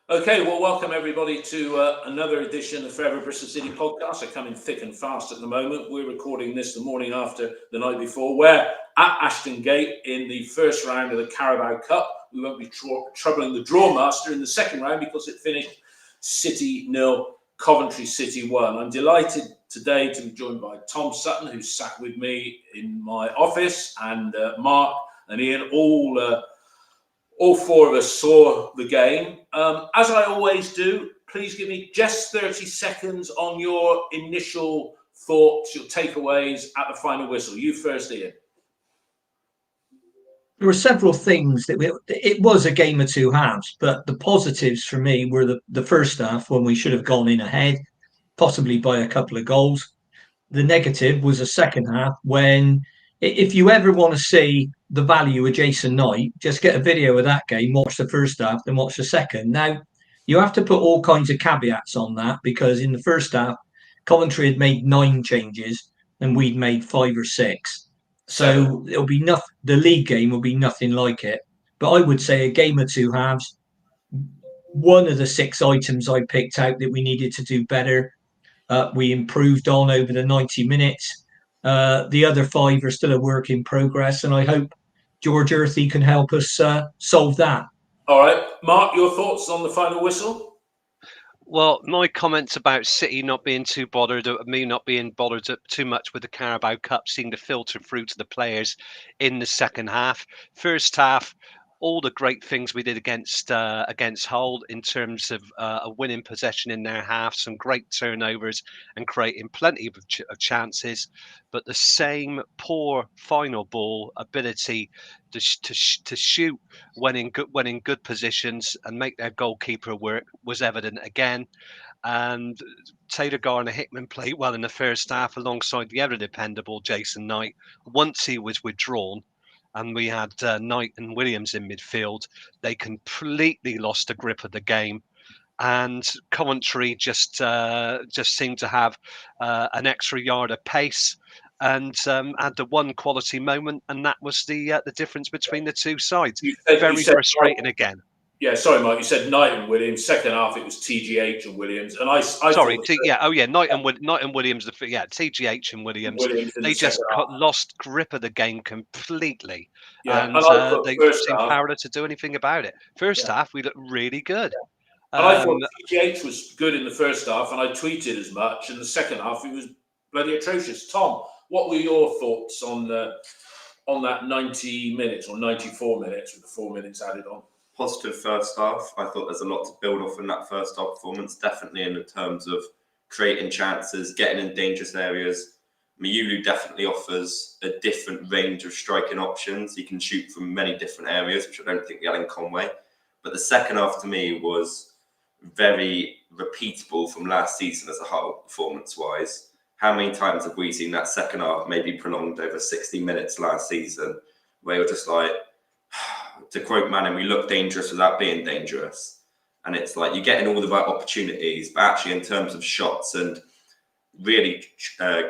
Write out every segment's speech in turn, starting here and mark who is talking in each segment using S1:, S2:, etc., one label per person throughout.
S1: Okay, well, welcome everybody to another edition of Forever Bristol City podcast. They're coming thick and fast at the moment. We're recording this the morning after the night before. We're at Ashton Gate in the first round of the Carabao Cup. We won't be troubling the draw master in the second round because it finished City 0, Coventry City 1. I'm delighted today to be joined by Tom Sutton, who sat with me in my office, and Mark and Ian, all four of us saw the game. As I always do, please give me just 30 seconds on your initial thoughts, your takeaways at the final whistle. You first, Ian.
S2: There were several things it was a game of two halves, but the positives for me were the first half when we should have gone in ahead, possibly by a couple of goals. The negative was the second half when, if you ever want to see the value of Jason Knight, just get a video of that game, watch the first half, then watch the second. Now, you have to put all kinds of caveats on that because in the first half, Coventry had made 9 changes and we'd made 5 or 6. So it'll be nothing. The league game will be nothing like it. But I would say a game of two halves. One of the 6 items I picked out that we needed to do better, we improved on over the 90 minutes. The other 5 are still a work in progress, and I hope George Earthy can help us solve that.
S1: All right. Mark, your thoughts on the final whistle?
S3: Well, my comments about City not being too bothered, me not being bothered too much with the Carabao Cup seemed to filter through to the players in the second half. First half, all the great things we did against Hull in terms of a winning possession in their half, some great turnovers and creating plenty of chances, but the same poor final ball ability to shoot when in good positions and make their goalkeeper work was evident again. And Taylor Garner Hickman played well in the first half alongside the ever dependable Jason Knight. Once he was withdrawn, and we had Knight and Williams in midfield, they completely lost the grip of the game. And Coventry just seemed to have an extra yard of pace and had the one quality moment, and that was the difference between the two sides. Very frustrating again.
S1: Yeah, sorry, Mike. You said Knight and Williams. Second half, it was TGH and Williams. And Knight and Williams. TGH and Williams. They just lost grip of the game completely, and they seemed powerless to do anything about it. First half, we looked really good. And I thought TGH was good in the first half, and I tweeted as much. In the second half, he was bloody atrocious. Tom, what were your thoughts on that 90 minutes or 94 minutes with the 4 minutes added on?
S4: Positive first half. I thought there's a lot to build off in that first half performance, definitely in the terms of creating chances, getting in dangerous areas. Miulu definitely offers a different range of striking options. He can shoot from many different areas, which I don't think we had in Conway. But the second half to me was very repeatable from last season as a whole, performance-wise. How many times have we seen that second half maybe prolonged over 60 minutes last season, where you're just like, to quote Manning, we look dangerous without being dangerous. And it's like you're getting all the right opportunities, but actually in terms of shots and really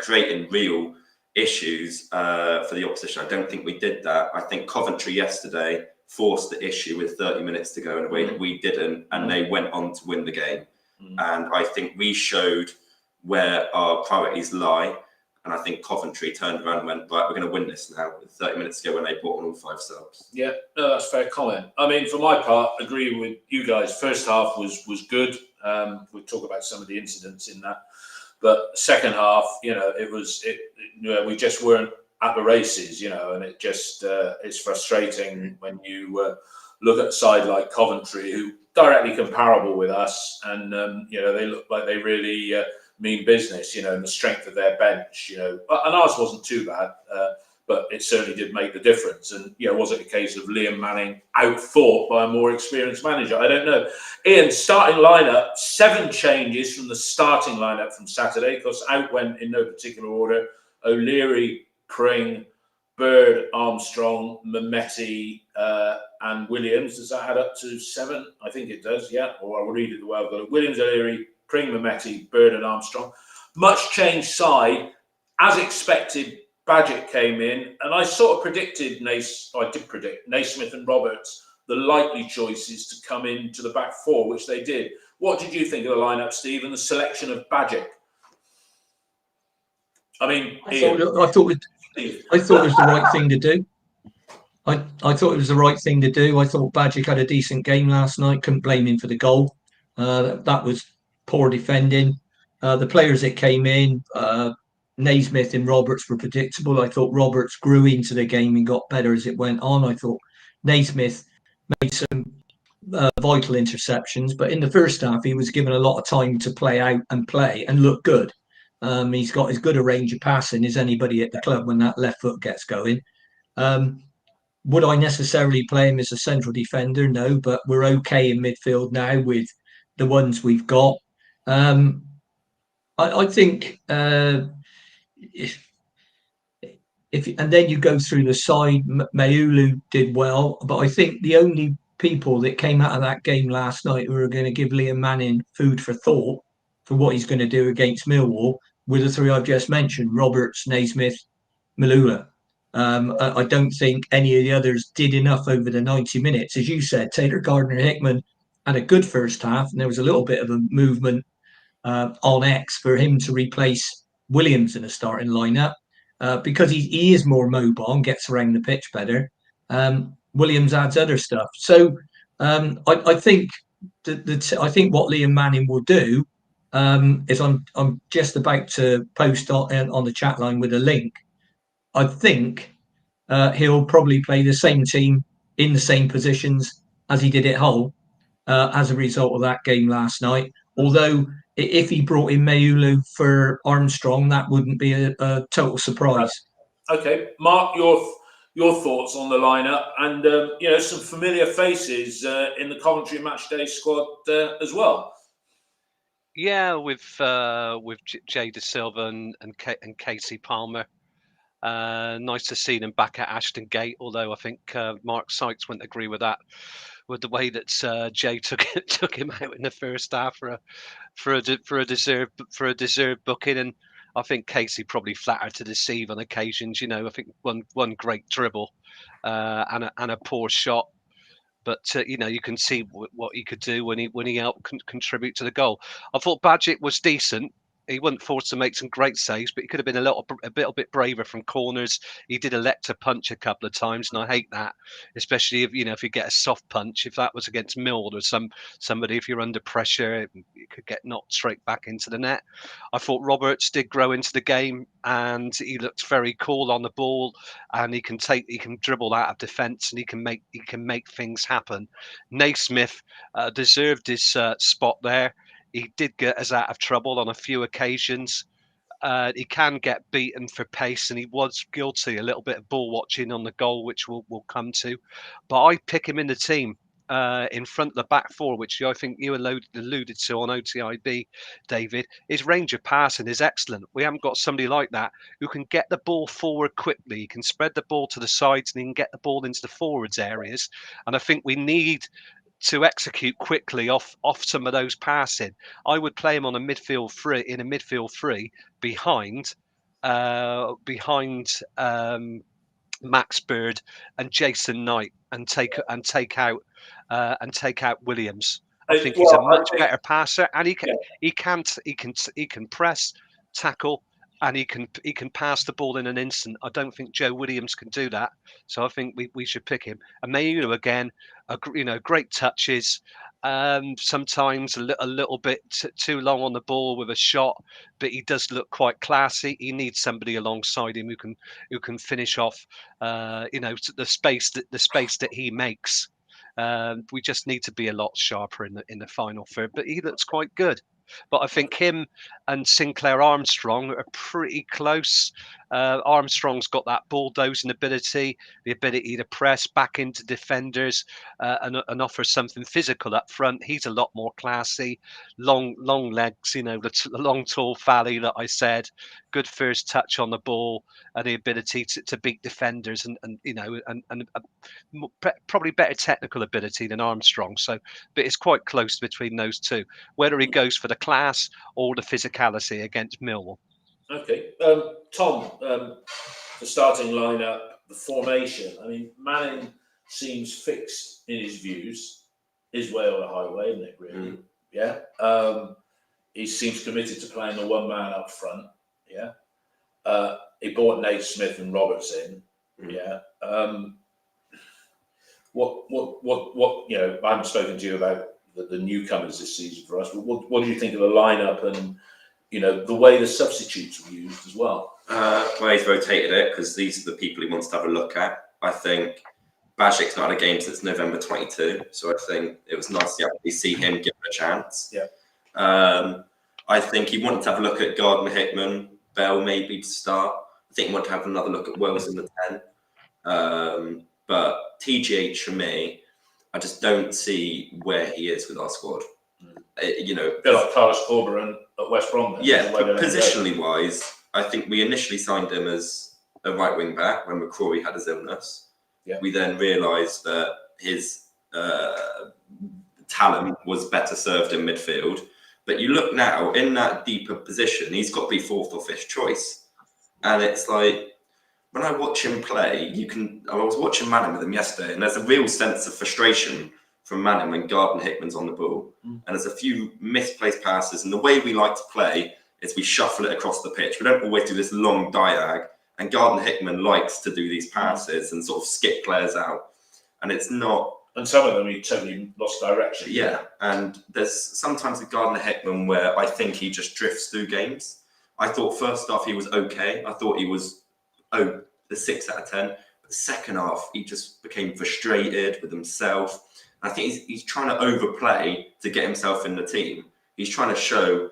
S4: creating real issues for the opposition, I don't think we did that. I think Coventry yesterday forced the issue with 30 minutes to go in a way that we didn't, and they went on to win the game. And I think we showed where our priorities lie. And I think Coventry turned around and went, right, we're going to win this now with 30 minutes to go when they brought on all 5 subs.
S1: Yeah, no, that's a fair comment. I mean, for my part, agree with you guys. First half was good. We'll talk about some of the incidents in that. But second half, we just weren't at the races, and it just, it's frustrating when you look at a side like Coventry, who directly comparable with us, and, they look like they really mean business, and the strength of their bench, and ours wasn't too bad, but it certainly did make the difference. And, was it a case of Liam Manning outthought by a more experienced manager? I don't know. Ian, starting lineup, 7 changes from the starting lineup from Saturday, because out went in no particular order: O'Leary, Pring, Bird, Armstrong, Mehmeti, and Williams. Does that add up to 7? I think it does, yeah. Or I will read it the way I've got it. Williams, O'Leary, Pring, Mehmeti, Bird and Armstrong. Much changed side. As expected, Badgett came in, and I sort of predicted Naismith and Roberts the likely choice is to come into the back four, which they did. What did you think of the lineup, Steve, and the selection of Bajic? I mean,
S2: I thought it was the right thing to do. I thought it was the right thing to do. I thought Bajic had a decent game last night. Couldn't blame him for the goal. That was poor defending. The players that came in, Naismith and Roberts, were predictable. I thought Roberts grew into the game and got better as it went on. I thought Naismith made some vital interceptions, but in the first half he was given a lot of time to play out and play and look good. He's got as good a range of passing as anybody at the club when that left foot gets going. Would I necessarily play him as a central defender? No, but we're okay in midfield now with the ones we've got. I think if and then you go through the side, Mayulu did well, but I think the only people that came out of that game last night who are going to give Liam Manning food for thought for what he's going to do against Millwall were the three I've just mentioned: Roberts, Naismith, Malula. I don't think any of the others did enough over the 90 minutes. As you said, Taylor Gardner-Hickman had a good first half, and there was a little bit of a movement on X for him to replace Williams in a starting lineup because he is more mobile and gets around the pitch better. Williams adds other stuff. So I think I think what Liam Manning will do is I'm just about to post on the chat line with a link. I think he'll probably play the same team in the same positions as he did at Hull as a result of that game last night. Although if he brought in Mayulu for Armstrong, that wouldn't be a total surprise.
S1: Okay, Mark, your thoughts on the lineup and some familiar faces in the Coventry Matchday squad as well.
S3: Yeah, with Jay De Silva and Casey Palmer. Nice to see them back at Ashton Gate, although I think Mark Sykes wouldn't agree with that, with the way that Jay took him out in the first half for a deserved booking, and I think Casey probably flattered to deceive on occasions. I think one great dribble and a poor shot. But you can see what he could do when he helped contribute to the goal. I thought Bajic was decent. He wasn't forced to make some great saves, but he could have been a little bit braver from corners. He did elect to punch a couple of times, and I hate that, especially if you get a soft punch. If that was against Millwall or somebody, if you're under pressure, you could get knocked straight back into the net. I thought Roberts did grow into the game, and he looked very cool on the ball, and he can dribble out of defence, and he can make things happen. Naismith deserved his spot there. He did get us out of trouble on a few occasions. He can get beaten for pace, and he was guilty a little bit of ball watching on the goal, which we'll come to. But I pick him in the team in front of the back four, which I think you alluded to on OTIB, David. His range of passing is excellent. We haven't got somebody like that who can get the ball forward quickly. He can spread the ball to the sides, and he can get the ball into the forwards areas. And I think we need to execute quickly off some of those passing. I would play him on a midfield three behind Max Bird and Jason Knight, and take out Williams. I think he's a much better passer, and he can press, tackle, and he can pass the ball in an instant. I don't think Joe Williams can do that, so I think we should pick him. And Mayulu again, great touches. Sometimes a little bit too long on the ball with a shot, but he does look quite classy. He needs somebody alongside him who can finish off, the space that he makes. We just need to be a lot sharper in the final third. But he looks quite good. But I think him and Sinclair Armstrong are pretty close. Armstrong's got that bulldozing ability, the ability to press back into defenders and offer something physical up front. He's a lot more classy, long legs, the long tall valley that I said, good first touch on the ball, and the ability to beat defenders, and probably better technical ability than Armstrong. So, but it's quite close between those two. Whether he goes for the class or the physicality against Millwall.
S1: Okay, Tom, the starting lineup, the formation. I mean, Manning seems fixed in his views. His way or the highway, isn't it, really? Yeah. He seems committed to playing the one man up front. Yeah. He brought Nate Smith and Roberts in. Yeah. What I haven't spoken to you about the newcomers this season for us, but what do you think of the lineup and, the way the substitutes were used as well?
S4: Well, he's rotated it because these are the people he wants to have a look at. I think Bajic's not had a game since November 22, so I think it was nice to actually see him give it a chance.
S1: Yeah.
S4: I think he wanted to have a look at Gardner Hickman, Bell maybe to start. I think he wanted to have another look at Wells in the 10. But TGH for me, I just don't see where he is with our squad.
S1: A bit like Carlos Corberan at West Brom.
S4: Yeah, positionally wise, I think we initially signed him as a right wing back when McCrory had his illness.
S1: Yeah.
S4: We then realised that his talent was better served in midfield. But you look now, in that deeper position, he's got to be fourth or fifth choice. And it's like, when I watch him play, I was watching Manning with him yesterday, and there's a real sense of frustration from Manning when Gardner Hickman's on the ball. And there's a few misplaced passes. And the way we like to play is we shuffle it across the pitch. We don't always do this long diag. And Gardner Hickman likes to do these passes and sort of skip players out. And it's not...
S1: And some of them, he totally lost direction.
S4: Yeah. And there's sometimes with Gardner Hickman where I think he just drifts through games. I thought first half he was okay. I thought he was, the 6 out of 10. But the second half, he just became frustrated with himself. I think he's trying to overplay to get himself in the team. He's trying to show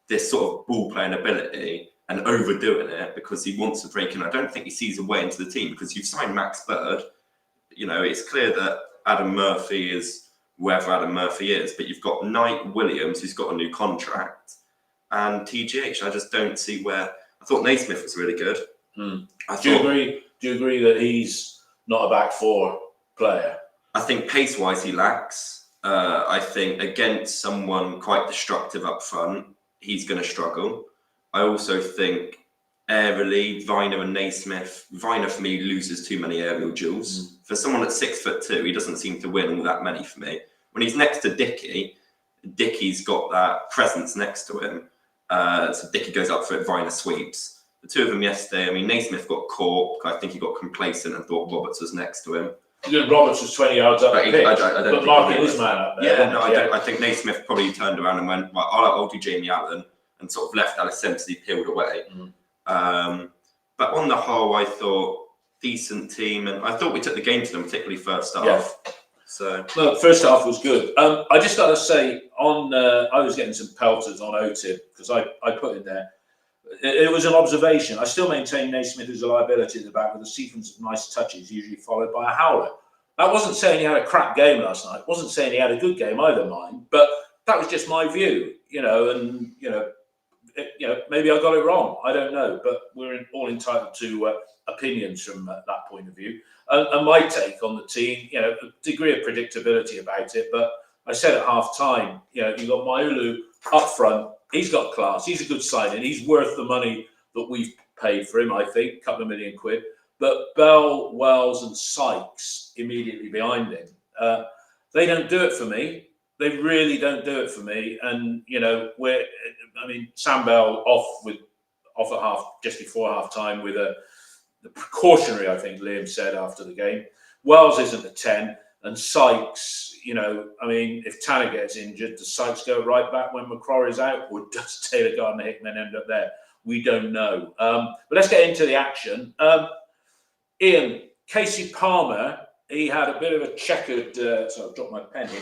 S4: this sort of ball playing ability and overdoing it because he wants to break in. I don't think he sees a way into the team because you've signed Max Bird. It's clear that Adam Murphy is wherever Adam Murphy is, but you've got Knight Williams, who's got a new contract, and TGH. I just don't see where. I thought Naismith was really good.
S1: Do you agree that he's not a back four player?
S4: I think pace-wise he lacks. I think against someone quite destructive up front, he's going to struggle. I also think aerially, Viner and Naismith. Viner for me loses too many aerial duels. For someone at 6'2", he doesn't seem to win all that many for me. When he's next to Dickie's got that presence next to him. So Dickie goes up for it, Viner sweeps. The two of them yesterday, Naismith got caught. I think he got complacent and thought Roberts was next to him.
S1: Roberts was 20 yards up the pitch, but marking his man up there.
S4: Yeah, no, I think Naismith probably turned around and went, well, I'll do Jamie Allen, and sort of left Alice Simpson peeled away. But on the whole, I thought decent team, and I thought we took the game to them, particularly first half.
S1: Yeah.
S4: So
S1: no, first half was good. I just got to say, I was getting some pelters on OTIB because I put in there. It was an observation. I still maintain Naismith is a liability at the back with a sequence of nice touches, usually followed by a howler. That wasn't saying he had a crap game last night. Wasn't saying he had a good game either, mine. But that was just my view, and maybe I got it wrong. I don't know. But we're all entitled to opinions from that point of view. And my take on the team, a degree of predictability about it. But I said at half time, you've got Maulu up front. He's got class. He's a good signing. He's worth the money that we've paid for him, I think, a couple of £1 million. But Bell, Wells and Sykes immediately behind him, they don't do it for me. They really don't do it for me. And, Sam Bell off at just before half time with the precautionary, I think Liam said after the game. Wells isn't a 10. And Sykes, if Tanner gets injured, does Sykes go right back when McCrory's out, or does Taylor Gardner Hickman end up there? We don't know. But let's get into the action. Ian, Casey Palmer, he had a bit of a checkered. So I've dropped my pen here.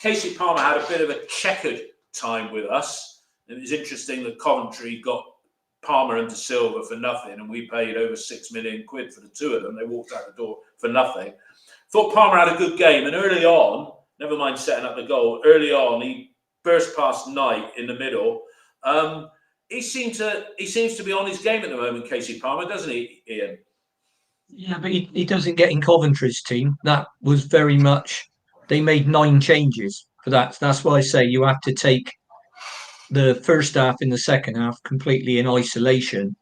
S1: Casey Palmer had a bit of a checkered time with us. It was interesting that Coventry got Palmer and De Silva for nothing, and we paid over £6 million for the two of them. They walked out the door for nothing. Thought Palmer had a good game, and early on, never mind setting up the goal, early on he burst past Knight in the middle. He seems to be on his game at the moment, Casey Palmer, doesn't he, Ian?
S2: Yeah, but he doesn't get in Coventry's team. That was very much, they made 9 changes for that. That's why I say you have to take the first half and the second half completely in isolation,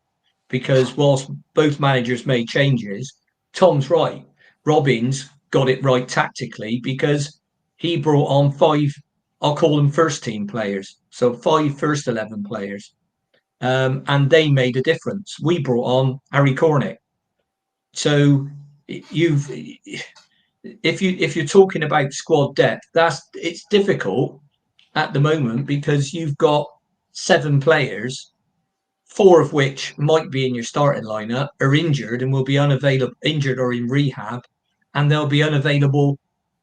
S2: because whilst both managers made changes, Tom's right. Robbins got it right tactically, because he brought on 5, I'll call them first team players, so 5 first 11 players, and they made a difference. We brought on Harry Cornick. So if you're talking about squad depth, it's difficult at the moment, because you've got 7 players, 4 of which might be in your starting lineup, are injured and will be unavailable, injured or in rehab, and they'll be unavailable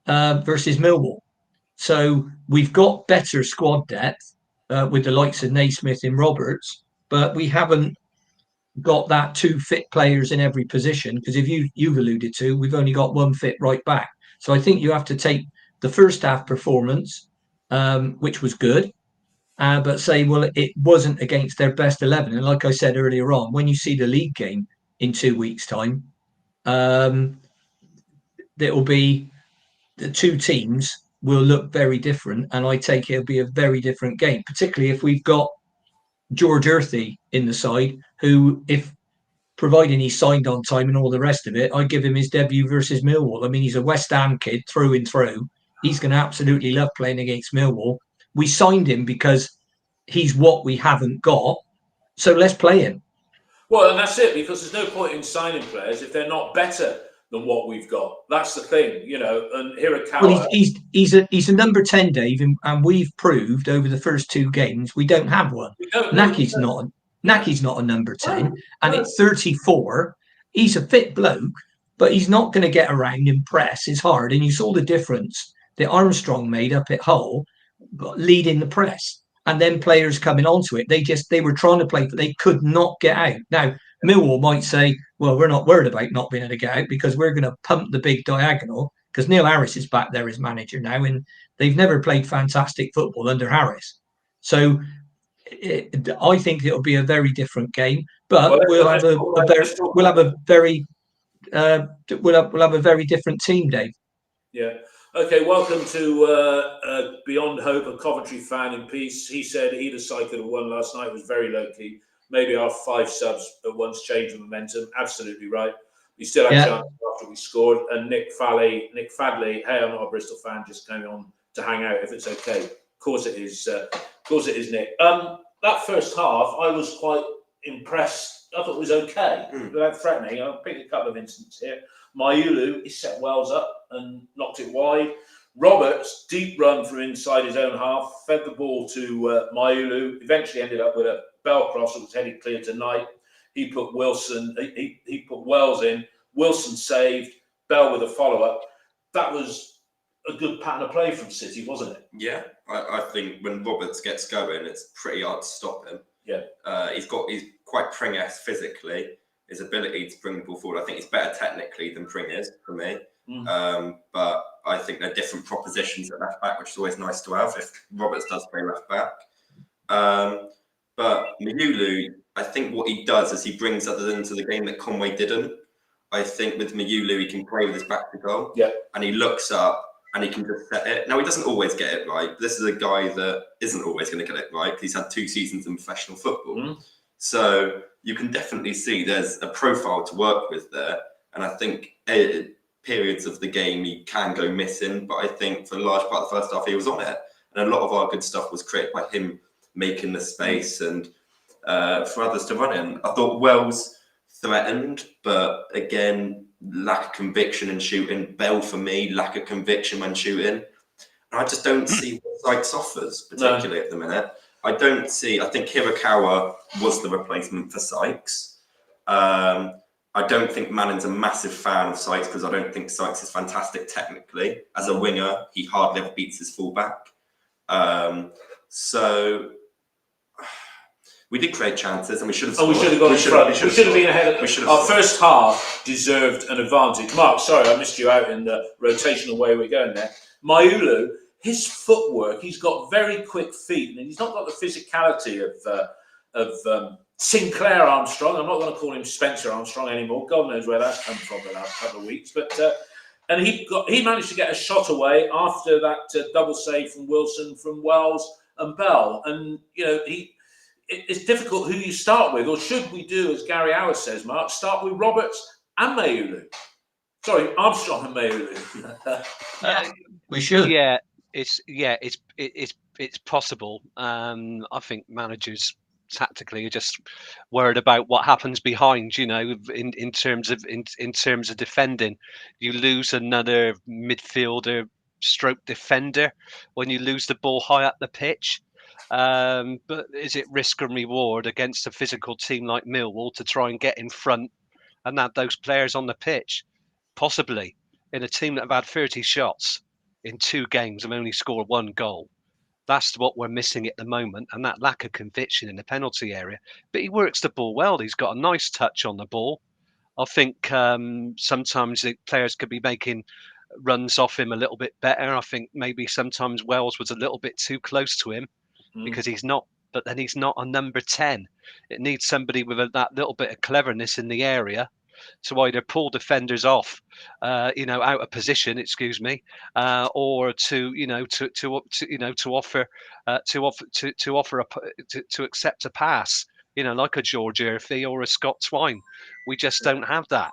S2: versus Millwall. So we've got better squad depth with the likes of Naismith and Roberts, but we haven't got that 2 fit players in every position, because if you've alluded to, we've only got 1 fit right back. So I think you have to take the first half performance, which was good, but say, well, it wasn't against their best 11. And like I said earlier on, when you see the league game in 2 weeks' time, it'll be the 2 teams will look very different, and I take it'll be a very different game, particularly if we've got George Earthy in the side, who, if providing he's signed on time and all the rest of it, I'd give him his debut versus Millwall. I mean, he's a West Ham kid through and through. He's going to absolutely love playing against Millwall. We signed him because he's what we haven't got, so let's play him.
S1: Well, and that's it, because there's no point in signing players if they're not better than what we've got. That's the thing, you know. And Hirakawa,
S2: well, he's a number 10, Dave, and we've proved over the first 2 games we don't have one. Naki's not a number 10, and at 34, he's a fit bloke, but he's not going to get around and press as hard. And you saw the difference that Armstrong made up at Hull, leading the press, and then players coming onto it. They were trying to play, but they could not get out. Now, Millwall might say, well, we're not worried about not being able to get out, because we're going to pump the big diagonal, because Neil Harris is back there as manager now, and they've never played fantastic football under Harris. So I think it'll be a very different game, but we'll have a very different team, Dave.
S1: Yeah. Okay, welcome to Beyond Hope, a Coventry fan in peace. He said either side could have won last night. It was very low-key. Maybe our 5 subs at once changed the momentum. Absolutely right. We still had chances after we scored. And Nick Fadley, hey, I'm not a Bristol fan, just going on to hang out if it's okay. Of course it is. Nick. That first half, I was quite impressed. I thought it was okay, without threatening. I'll pick a couple of instances here. Mayulu, he set Wells up and knocked it wide. Roberts, deep run from inside his own half, fed the ball to Mayulu, eventually ended up with a bell cross that was headed clear to Knight. He put Wilson, he put Wells in. Wilson saved, Bell with a follow-up. That was a good pattern of play from City, wasn't it?
S4: Yeah, I think when Roberts gets going, it's pretty hard to stop him.
S1: Yeah,
S4: he's quite Pring-esque physically. His ability to bring the ball forward, I think, is better technically than Pring is for me. But I think they're different propositions at left back, which is always nice to have if Roberts does play left back. But Mayulu, I think what he does is he brings others into the game that Conway didn't. I think with Mayulu, he can play with his back to goal.
S1: Yeah,
S4: and he looks up and he can just set it. Now, he doesn't always get it right. This is a guy that isn't always going to get it right, because he's had 2 seasons in professional football. So you can definitely see there's a profile to work with there. And I think periods of the game he can go missing, but I think for a large part of the first half he was on it. And a lot of our good stuff was created by him making the space and for others to run in. I thought Wells threatened, but again, lack of conviction in shooting. Bell, for me, lack of conviction when shooting. And I just don't see what Sykes offers, particularly at the minute. I think Hirakawa was the replacement for Sykes. I don't think Manning's a massive fan of Sykes, because I don't think Sykes is fantastic technically. As a winger, he hardly ever beats his fullback. So we did create chances, and we should have.
S1: We should have gone in front. We should have been ahead. Our first half deserved an advantage. Mark, sorry, I missed you out in the rotational way we're going there. Mayulu, his footwork, he's got very quick feet, and he's not got the physicality of Sinclair Armstrong. I'm not going to call him Spencer Armstrong anymore. God knows where that's come from the last couple of weeks. But and he managed to get a shot away after that double save from Wilson, from Wells and Bell. And you know, it's difficult who you start with, or should we do, as Gary Howe says, Mark, start with Roberts and Mayulu? Sorry, Armstrong and Mayu.
S2: We should.
S3: It's possible. I think managers tactically are just worried about what happens behind. In terms of defending, you lose another midfielder, stroke defender when you lose the ball high up the pitch. But is it risk and reward against a physical team like Millwall to try and get in front and have those players on the pitch? Possibly. In a team that have had 30 shots in 2 games and only scored 1 goal. That's what we're missing at the moment, and that lack of conviction in the penalty area. But he works the ball well. He's got a nice touch on the ball. I think sometimes the players could be making runs off him a little bit better. I think maybe sometimes Wells was a little bit too close to him because he's not. But then he's not a number 10. It needs somebody with that little bit of cleverness in the area to either pull defenders off, out of position, or to accept a pass, like a George Earthy or a Scott Twine. We just don't have that.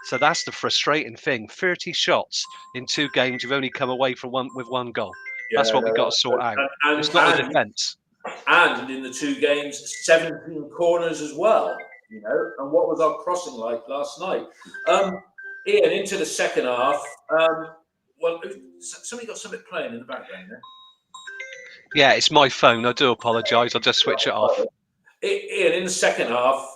S3: So that's the frustrating thing. 30 shots in 2 games, you've only come away from with 1 goal. That's what we've got to sort out. It's not the defence.
S1: And in the 2 games, 17 corners as well. And what was our crossing like last night? Ian, into the second half. Well, somebody got something playing in the background there.
S3: Yeah, it's my phone. I do apologise. I'll just switch it off.
S1: Ian, in the second half,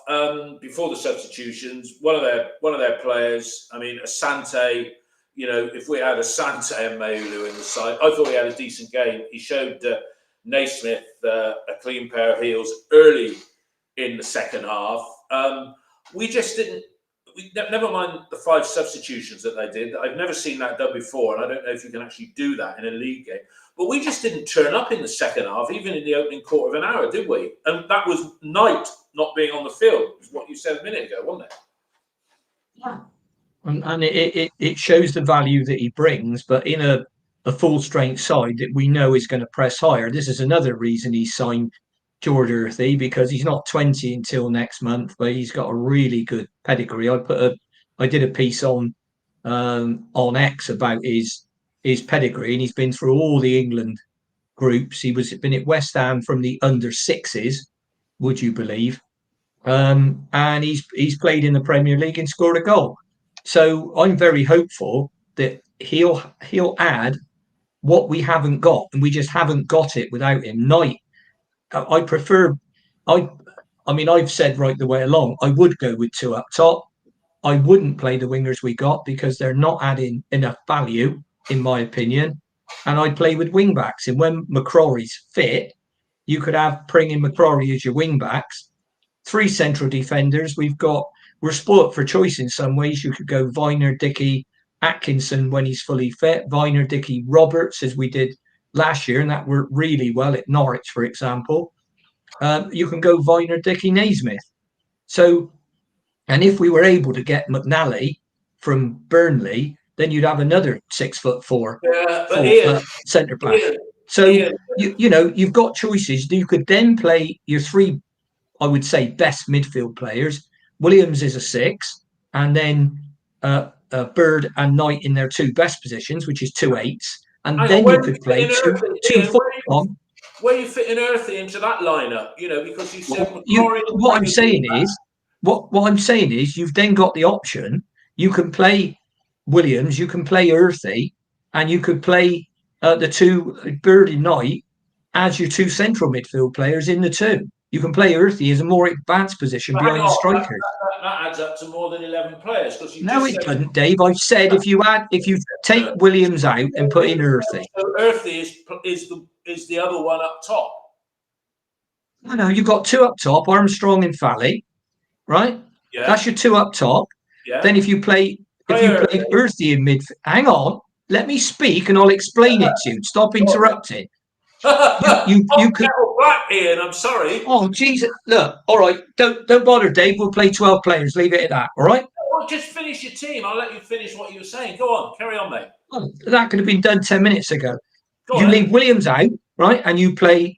S1: before the substitutions, one of their players, Asante. If we had Asante and Maulu in the side, I thought he had a decent game. He showed Naismith a clean pair of heels early in the second half. We just didn't. Never mind the 5 substitutions that they did. I've never seen that done before, and I don't know if you can actually do that in a league game. But we just didn't turn up in the second half, even in the opening quarter of an hour, did we? And that was Knight not being on the field, is what you said a minute ago, wasn't it?
S2: Yeah. And it shows the value that he brings, but in a full strength side that we know is going to press higher. This is another reason he signed George Earthy, because he's not 20 until next month, but he's got a really good pedigree. I did a piece on X about his pedigree, and he's been through all the England groups. Been at West Ham from the under 6s, would you believe? And he's played in the Premier League and scored a goal. So I'm very hopeful that he'll add what we haven't got, and we just haven't got it without him. Knight, I've said right the way along, I would go with 2 up top. I wouldn't play the wingers we got because they're not adding enough value, in my opinion. And I'd play with wing backs. And when McCrory's fit, you could have Pring and McCrory as your wing backs. 3 central defenders. We're spoilt for choice in some ways. You could go Viner, Dickey, Atkinson when he's fully fit. Viner, Dickey, Roberts, as we did last year, and that worked really well at Norwich, for example. You can go Viner, Dickey, Naismith. So, and if we were able to get McNally from Burnley, then you'd have another 6'4" centre back. So you've got choices. You could then play your 3, I would say, best midfield players. Williams is a 6, and then Bird and Knight in their 2 best positions, which is 2 8s. And then you could play 2 4.
S1: Where are you fitting Earthy into that lineup? Because you said
S2: what I'm saying is you've then got the option. You can play Williams, you can play Earthy, and you could play the 2 Bird and Knight as your 2 central midfield players in the 2. You can play Earthy as a more advanced position behind the strikers.
S1: That adds up to more than 11 players.
S2: No, it doesn't, Dave. I've said if you take Williams out and put in Earthy.
S1: So Earthy is the other one up top.
S2: No, you've got 2 up top, Armstrong and Fally, right?
S1: Yeah.
S2: That's your 2 up top.
S1: Yeah.
S2: Then if you play Earthy in midfield, hang on, let me speak and I'll explain it to you. Stop interrupting. You could
S1: black, Ian. I'm sorry.
S2: Oh Jesus! Look, all right. Don't bother, Dave. We'll play 12 players. Leave it at that. All right.
S1: Well, just finish your team. I'll let you finish what you were saying. Go on. Carry on, mate.
S2: Oh, that could have been done 10 minutes ago. You leave Williams out, right, and you play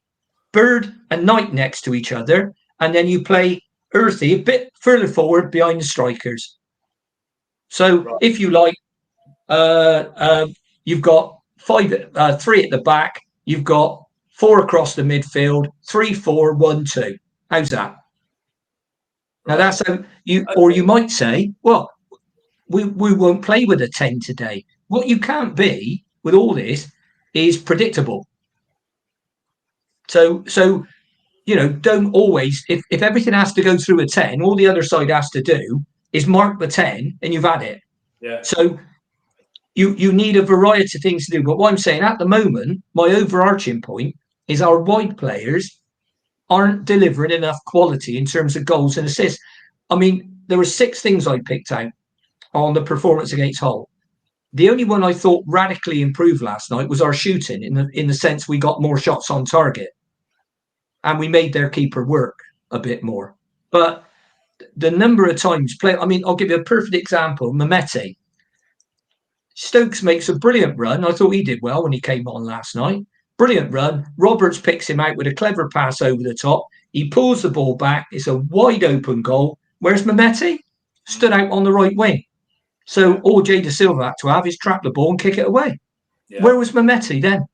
S2: Bird and Knight next to each other, and then you play Earthy a bit further forward behind the strikers. So
S1: Right.
S2: if you like, you've got 3 at the back. You've got 4 across the midfield. 3-4-1-2. How's that? Now
S1: Right.
S2: that's how you,
S1: Okay.
S2: or you might say, well, we won't play with a 10 today. What you can't be with all this is predictable. So don't always, if everything has to go through a 10, all the other side has to do is mark the 10 and you've had it.
S1: Yeah.
S2: So you need a variety of things to do. But what I'm saying at the moment, my overarching point is our wide players aren't delivering enough quality in terms of goals and assists. I mean, there were 6 things I picked out on the performance against Hull. The only one I thought radically improved last night was our shooting, in the sense we got more shots on target and we made their keeper work a bit more. But the number of times I mean, I'll give you a perfect example. Mehmeti. Stokes makes a brilliant run. I thought he did well when he came on last night. Brilliant run. Roberts picks him out with a clever pass over the top. He pulls the ball back. It's a wide open goal. Where's Mehmeti? Stood out on the right wing. So all Jay Da Silva had to have is trap the ball and kick it away.
S1: Yeah.
S2: Where was Mehmeti then?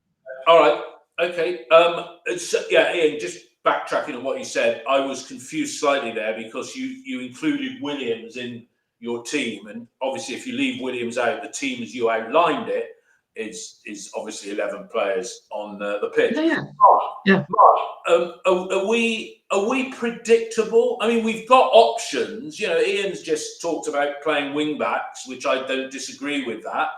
S1: All right. Okay. Ian, just backtracking on what you said, I was confused slightly there because you included Williams in your team, and obviously if you leave Williams out, the team as you outlined it is obviously 11 players on the pitch.
S2: Yeah.
S1: Mark, are we predictable? I mean, we've got options. Ian's just talked about playing wing backs, which I don't disagree with that.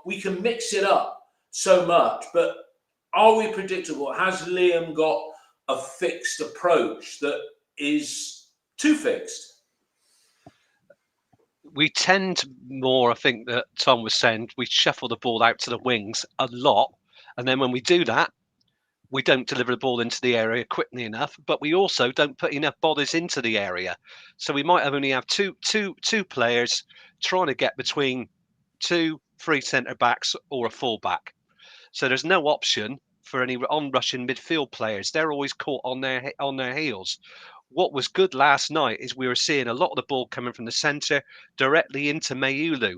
S1: We can mix it up so much, but are we predictable? Has Liam got a fixed approach that is too fixed?
S3: We tend more, I think that Tom was saying, we shuffle the ball out to the wings a lot. And then when we do that, we don't deliver the ball into the area quickly enough, but we also don't put enough bodies into the area. So we might only have two players trying to get between 2 free centre backs or a full back. So there's no option for any on-rushing midfield players. They're always caught on their heels. What was good last night is we were seeing a lot of the ball coming from the centre directly into Mayulu.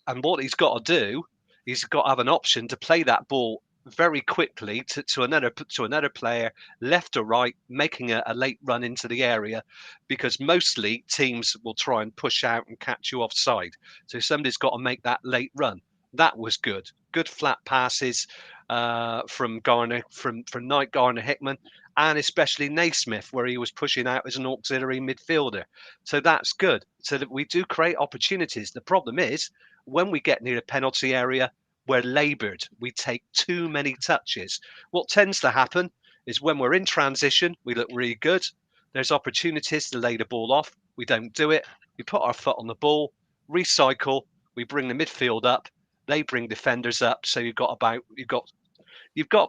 S3: And what he's got to do, he's got to have an option to play that ball very quickly to another player, left or right, making a late run into the area, because mostly teams will try and push out and catch you offside. So somebody's got to make that late run. That was good. Good flat passes from Garner, from Knight, Garner, Hickman, and especially Naismith, where he was pushing out as an auxiliary midfielder. So that's good. So that we do create opportunities. The problem is when we get near the penalty area, we're laboured. We take too many touches. What tends to happen is when we're in transition, we look really good. There's opportunities to lay the ball off. We don't do it. We put our foot on the ball, recycle. We bring the midfield up. They bring defenders up. So you've got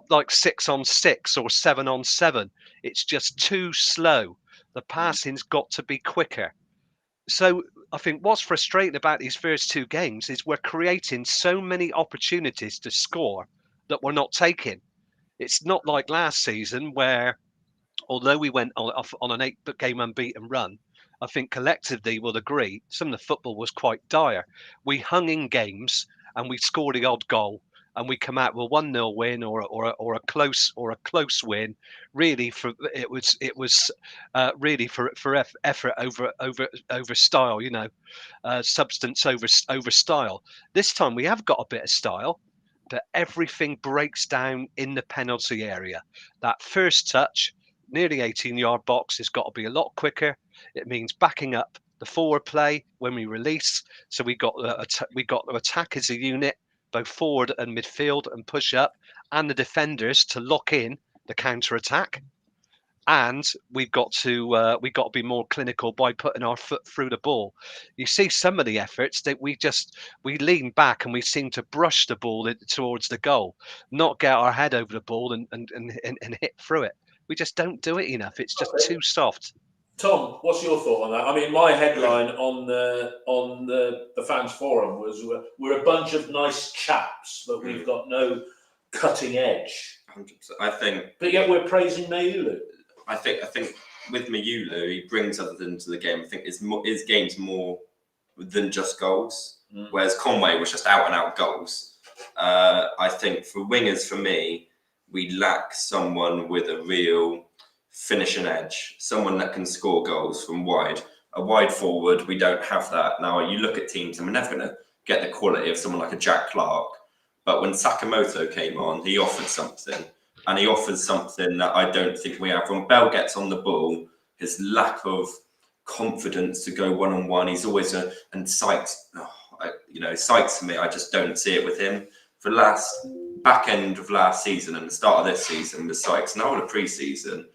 S3: like 6 on 6 or 7 on 7. It's just too slow. The passing's got to be quicker. So I think what's frustrating about these first 2 games is we're creating so many opportunities to score that we're not taking. It's not like last season where, although we went off on an 8-game unbeaten run, I think collectively we'll agree some of the football was quite dire. We hung in games and we scored the odd goal, and we come out with a 1-0 win or a close win. Really, it was really for effort over style. Substance over style. This time we have got a bit of style, but everything breaks down in the penalty area. That first touch near the 18-yard box has got to be a lot quicker. It means backing up the forward play when we release. So we got to attack as a unit, both forward and midfield, and push up, and the defenders to lock in the counter attack. And we've got to be more clinical by putting our foot through the ball. You see some of the efforts that we lean back and we seem to brush the ball towards the goal, not get our head over the ball and hit through it. We just don't do it enough. It's just too soft.
S1: Tom, what's your thought on that? I mean, my headline on the fans forum was we're a bunch of nice chaps, but we've got no cutting edge.
S4: 100%.
S1: But yet we're praising Mayulu.
S4: I think with Mayulu, he brings other things to the game. I think his game's more than just goals, whereas Conway was just out and out goals. I think for wingers, for me, we lack someone with a real finishing edge, someone that can score goals from wide. A wide forward, we don't have that. Now, you look at teams and we're never going to get the quality of someone like a Jack Clark. But when Sakamoto came on, he offered something. And he offers something that I don't think we have. When Bell gets on the ball, his lack of confidence to go one-on-one, he's always and Sykes, Sykes for me, I just don't see it with him. For back end of last season and the start of this season with Sykes, and all the pre-season,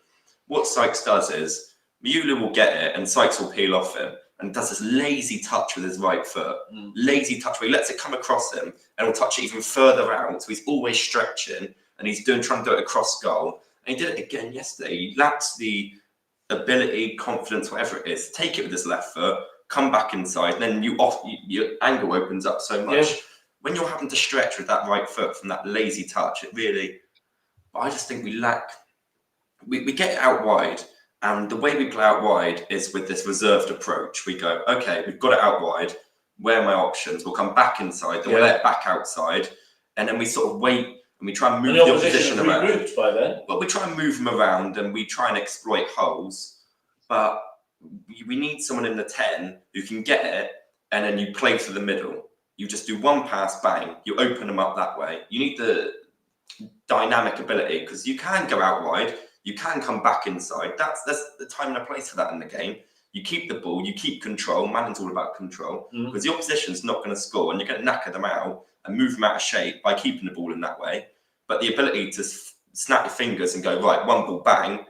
S4: what Sykes does is Miulu will get it and Sykes will peel off him and does this lazy touch with his right foot. Lazy touch where he lets it come across him and will touch it even further out. So he's always stretching and he's trying to do it across goal. And he did it again yesterday. He lacks the ability, confidence, whatever it is, take it with his left foot, come back inside, and then your angle opens up so much. Yeah. When you're having to stretch with that right foot from that lazy touch, it really, I just think we lack, we get it out wide. And the way we play out wide is with this reserved approach. We go, okay, we've got it out wide. Where are my options? We'll come back inside, then we'll let it back outside. And then we sort of wait and we try and move the opposition around.
S1: By then.
S4: Well, we try and move them around and we try and exploit holes. But we need someone in the 10 who can get it and then you play to the middle. You just do one pass, bang, you open them up that way. You need the dynamic ability because you can go out wide. You can come back inside. That's the time and the place for that in the game. You keep the ball, you keep control. Manning's all about control because the opposition's not going to score and you're going to knacker them out and move them out of shape by keeping the ball in that way. But the ability to snap your fingers and go, right, one ball, bang,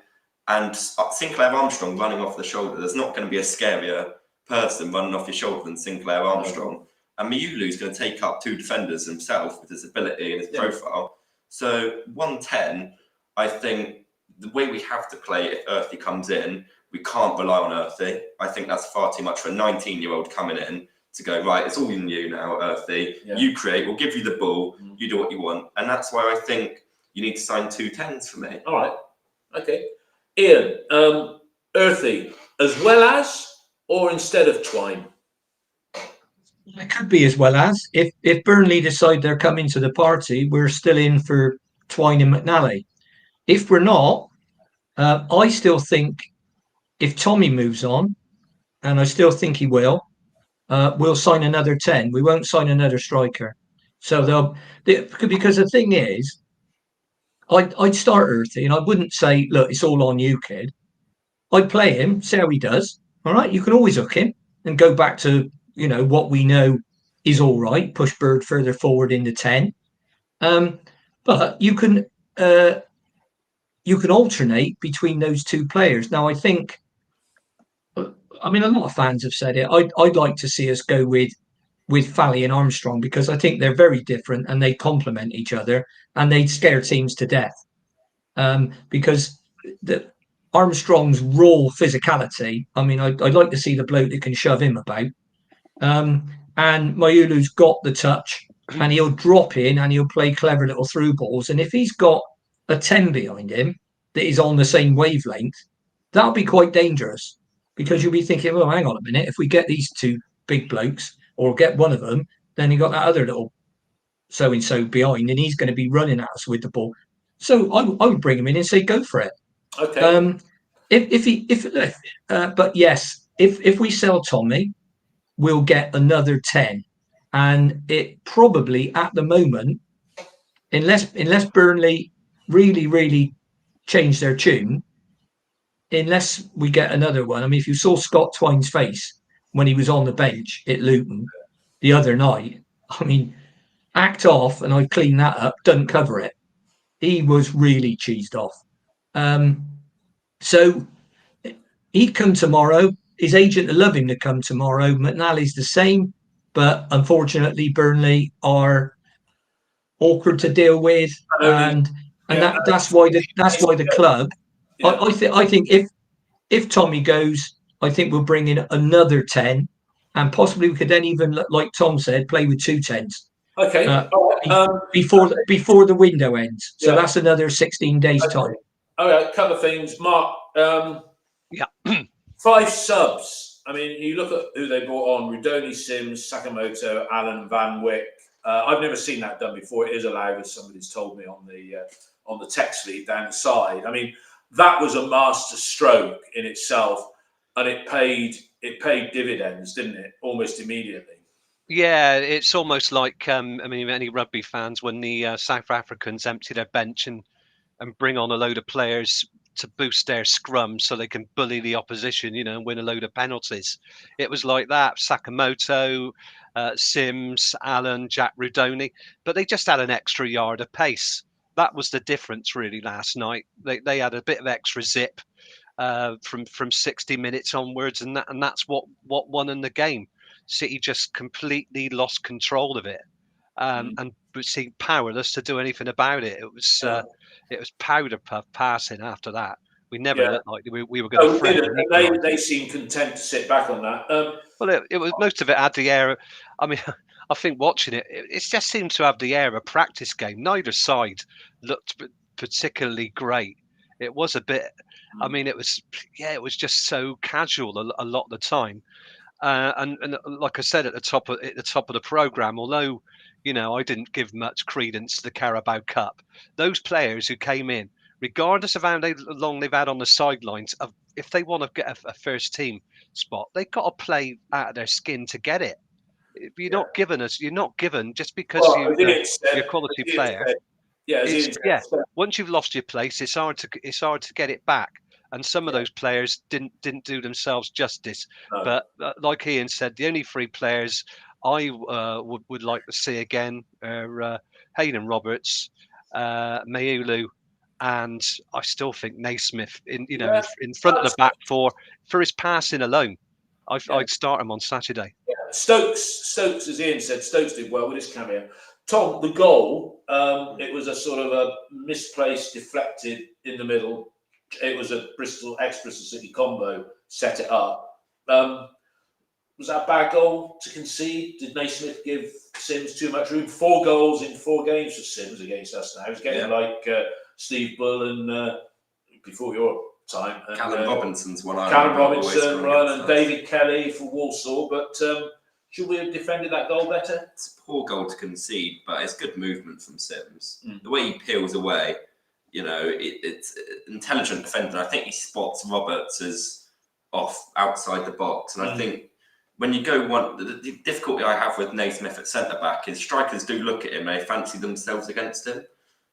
S4: and Sinclair Armstrong running off the shoulder. There's not going to be a scarier person running off your shoulder than Sinclair Armstrong. And Miulu's going to take up two defenders himself with his ability and his profile. So 110, I think, the way we have to play if Earthy comes in, we can't rely on Earthy. I think that's far too much for a 19-year-old coming in to go, right, it's all in you now, Earthy. Yeah. You create, we'll give you the ball, you do what you want. And that's why I think you need to sign 2 10s for me.
S1: All right. Okay. Ian, Earthy, as well as or instead of Twine?
S2: It could be as well as. If Burnley decide they're coming to the party, we're still in for Twine and McNally. If we're not, I still think if Tommy moves on, and I still think he will, we'll sign another 10. We won't sign another striker. So because the thing is, I'd start Earthy, and I wouldn't say, look, it's all on you, kid. I'd play him, see how he does. All right, you can always hook him and go back to what we know is all right. Push Bird further forward into 10, but you can alternate between those two players. Now, I think, a lot of fans have said it. I'd like to see us go with Fally and Armstrong because I think they're very different and they complement each other and they'd scare teams to death. Because Armstrong's raw physicality, I'd like to see the bloke that can shove him about. And Mayulu's got the touch and he'll drop in and he'll play clever little through balls. And if he's got a 10 behind him that is on the same wavelength, that'll be quite dangerous because you'll be thinking, well, hang on a minute, if we get these two big blokes or get one of them, then you got that other little so-and-so behind and he's going to be running at us with the ball. So I would bring him in and say, go for it.
S1: Okay.
S2: But yes, if we sell Tommy, we'll get another 10. And it probably at the moment, unless Burnley really, really change their tune, unless we get another one. If you saw Scott Twine's face when he was on the bench at Luton the other night, act off, and I've cleaned that up, doesn't cover it. He was really cheesed off. So he'd come tomorrow. His agent would love him to come tomorrow. McNally's the same, but unfortunately Burnley are awkward to deal with, and that's why the club. Yeah. I think if Tommy goes, I think we'll bring in another 10, and possibly we could then even, like Tom said, play with 2 10s.
S1: Okay.
S2: Before the window ends, so that's another 16 days time.
S1: All right, couple of things, Mark. 5 subs. I mean, you look at who they brought on: Rudoni, Sims, Sakamoto, Allen, Van Wyck. I've never seen that done before. It is allowed, as somebody's told me on the text feed down the side. I mean, that was a master stroke in itself, and it paid dividends, didn't it? Almost immediately.
S3: Yeah, it's almost like I mean, any rugby fans when the South Africans empty their bench and bring on a load of players to boost their scrum so they can bully the opposition, and win a load of penalties. It was like that. Sakamoto, Sims, Allen, Jack Rudoni, but they just had an extra yard of pace. That was the difference, really, last night. They had a bit of extra zip from 60 minutes onwards, and that's what won in the game. City just completely lost control of it, and seemed powerless to do anything about it. It was powder puff passing after that. We never looked like we were going to fret.
S1: They seemed content to sit back on that.
S3: Well, it was most of it had the air. I mean, I think watching it just seemed to have the air of a practice game. Neither side looked particularly great. It was a bit. I mean, it was just so casual a lot of the time. And like I said at the top of the program, although I didn't give much credence to the Carabao Cup, those players who came in, regardless of how long they've had on the sidelines, if they want to get a first team spot, they've got to play out of their skin to get it. You're not given just because you're a quality player. Once you've lost your place, it's hard to get it back. And some of those players didn't do themselves justice.
S1: No.
S3: But like Ian said, the only three players I would like to see again are Hayden Roberts, Mayulu, and I still think Naismith in front of the back four for his passing alone. I'd start him on Saturday.
S1: Yeah. Stokes, as Ian said, Stokes did well with his cameo. Tom, the goal, it was a sort of a misplaced, deflected in the middle. It was a ex-Bristol City combo, set it up. Was that a bad goal to concede? Did Naismith give Sims too much room? 4 goals in 4 games for Sims against us now. He's getting like Steve Bull and before your time. And,
S4: Callum Robinson's one.
S1: Callum Robinson and David Kelly for Walsall. But should we have defended that goal better?
S4: It's a poor goal to concede, but it's good movement from Sims. The way he peels away, it's intelligent defender. I think he spots Roberts as off outside the box, and I think when you go the difficulty I have with Naismith at centre back is strikers do look at him and they fancy themselves against him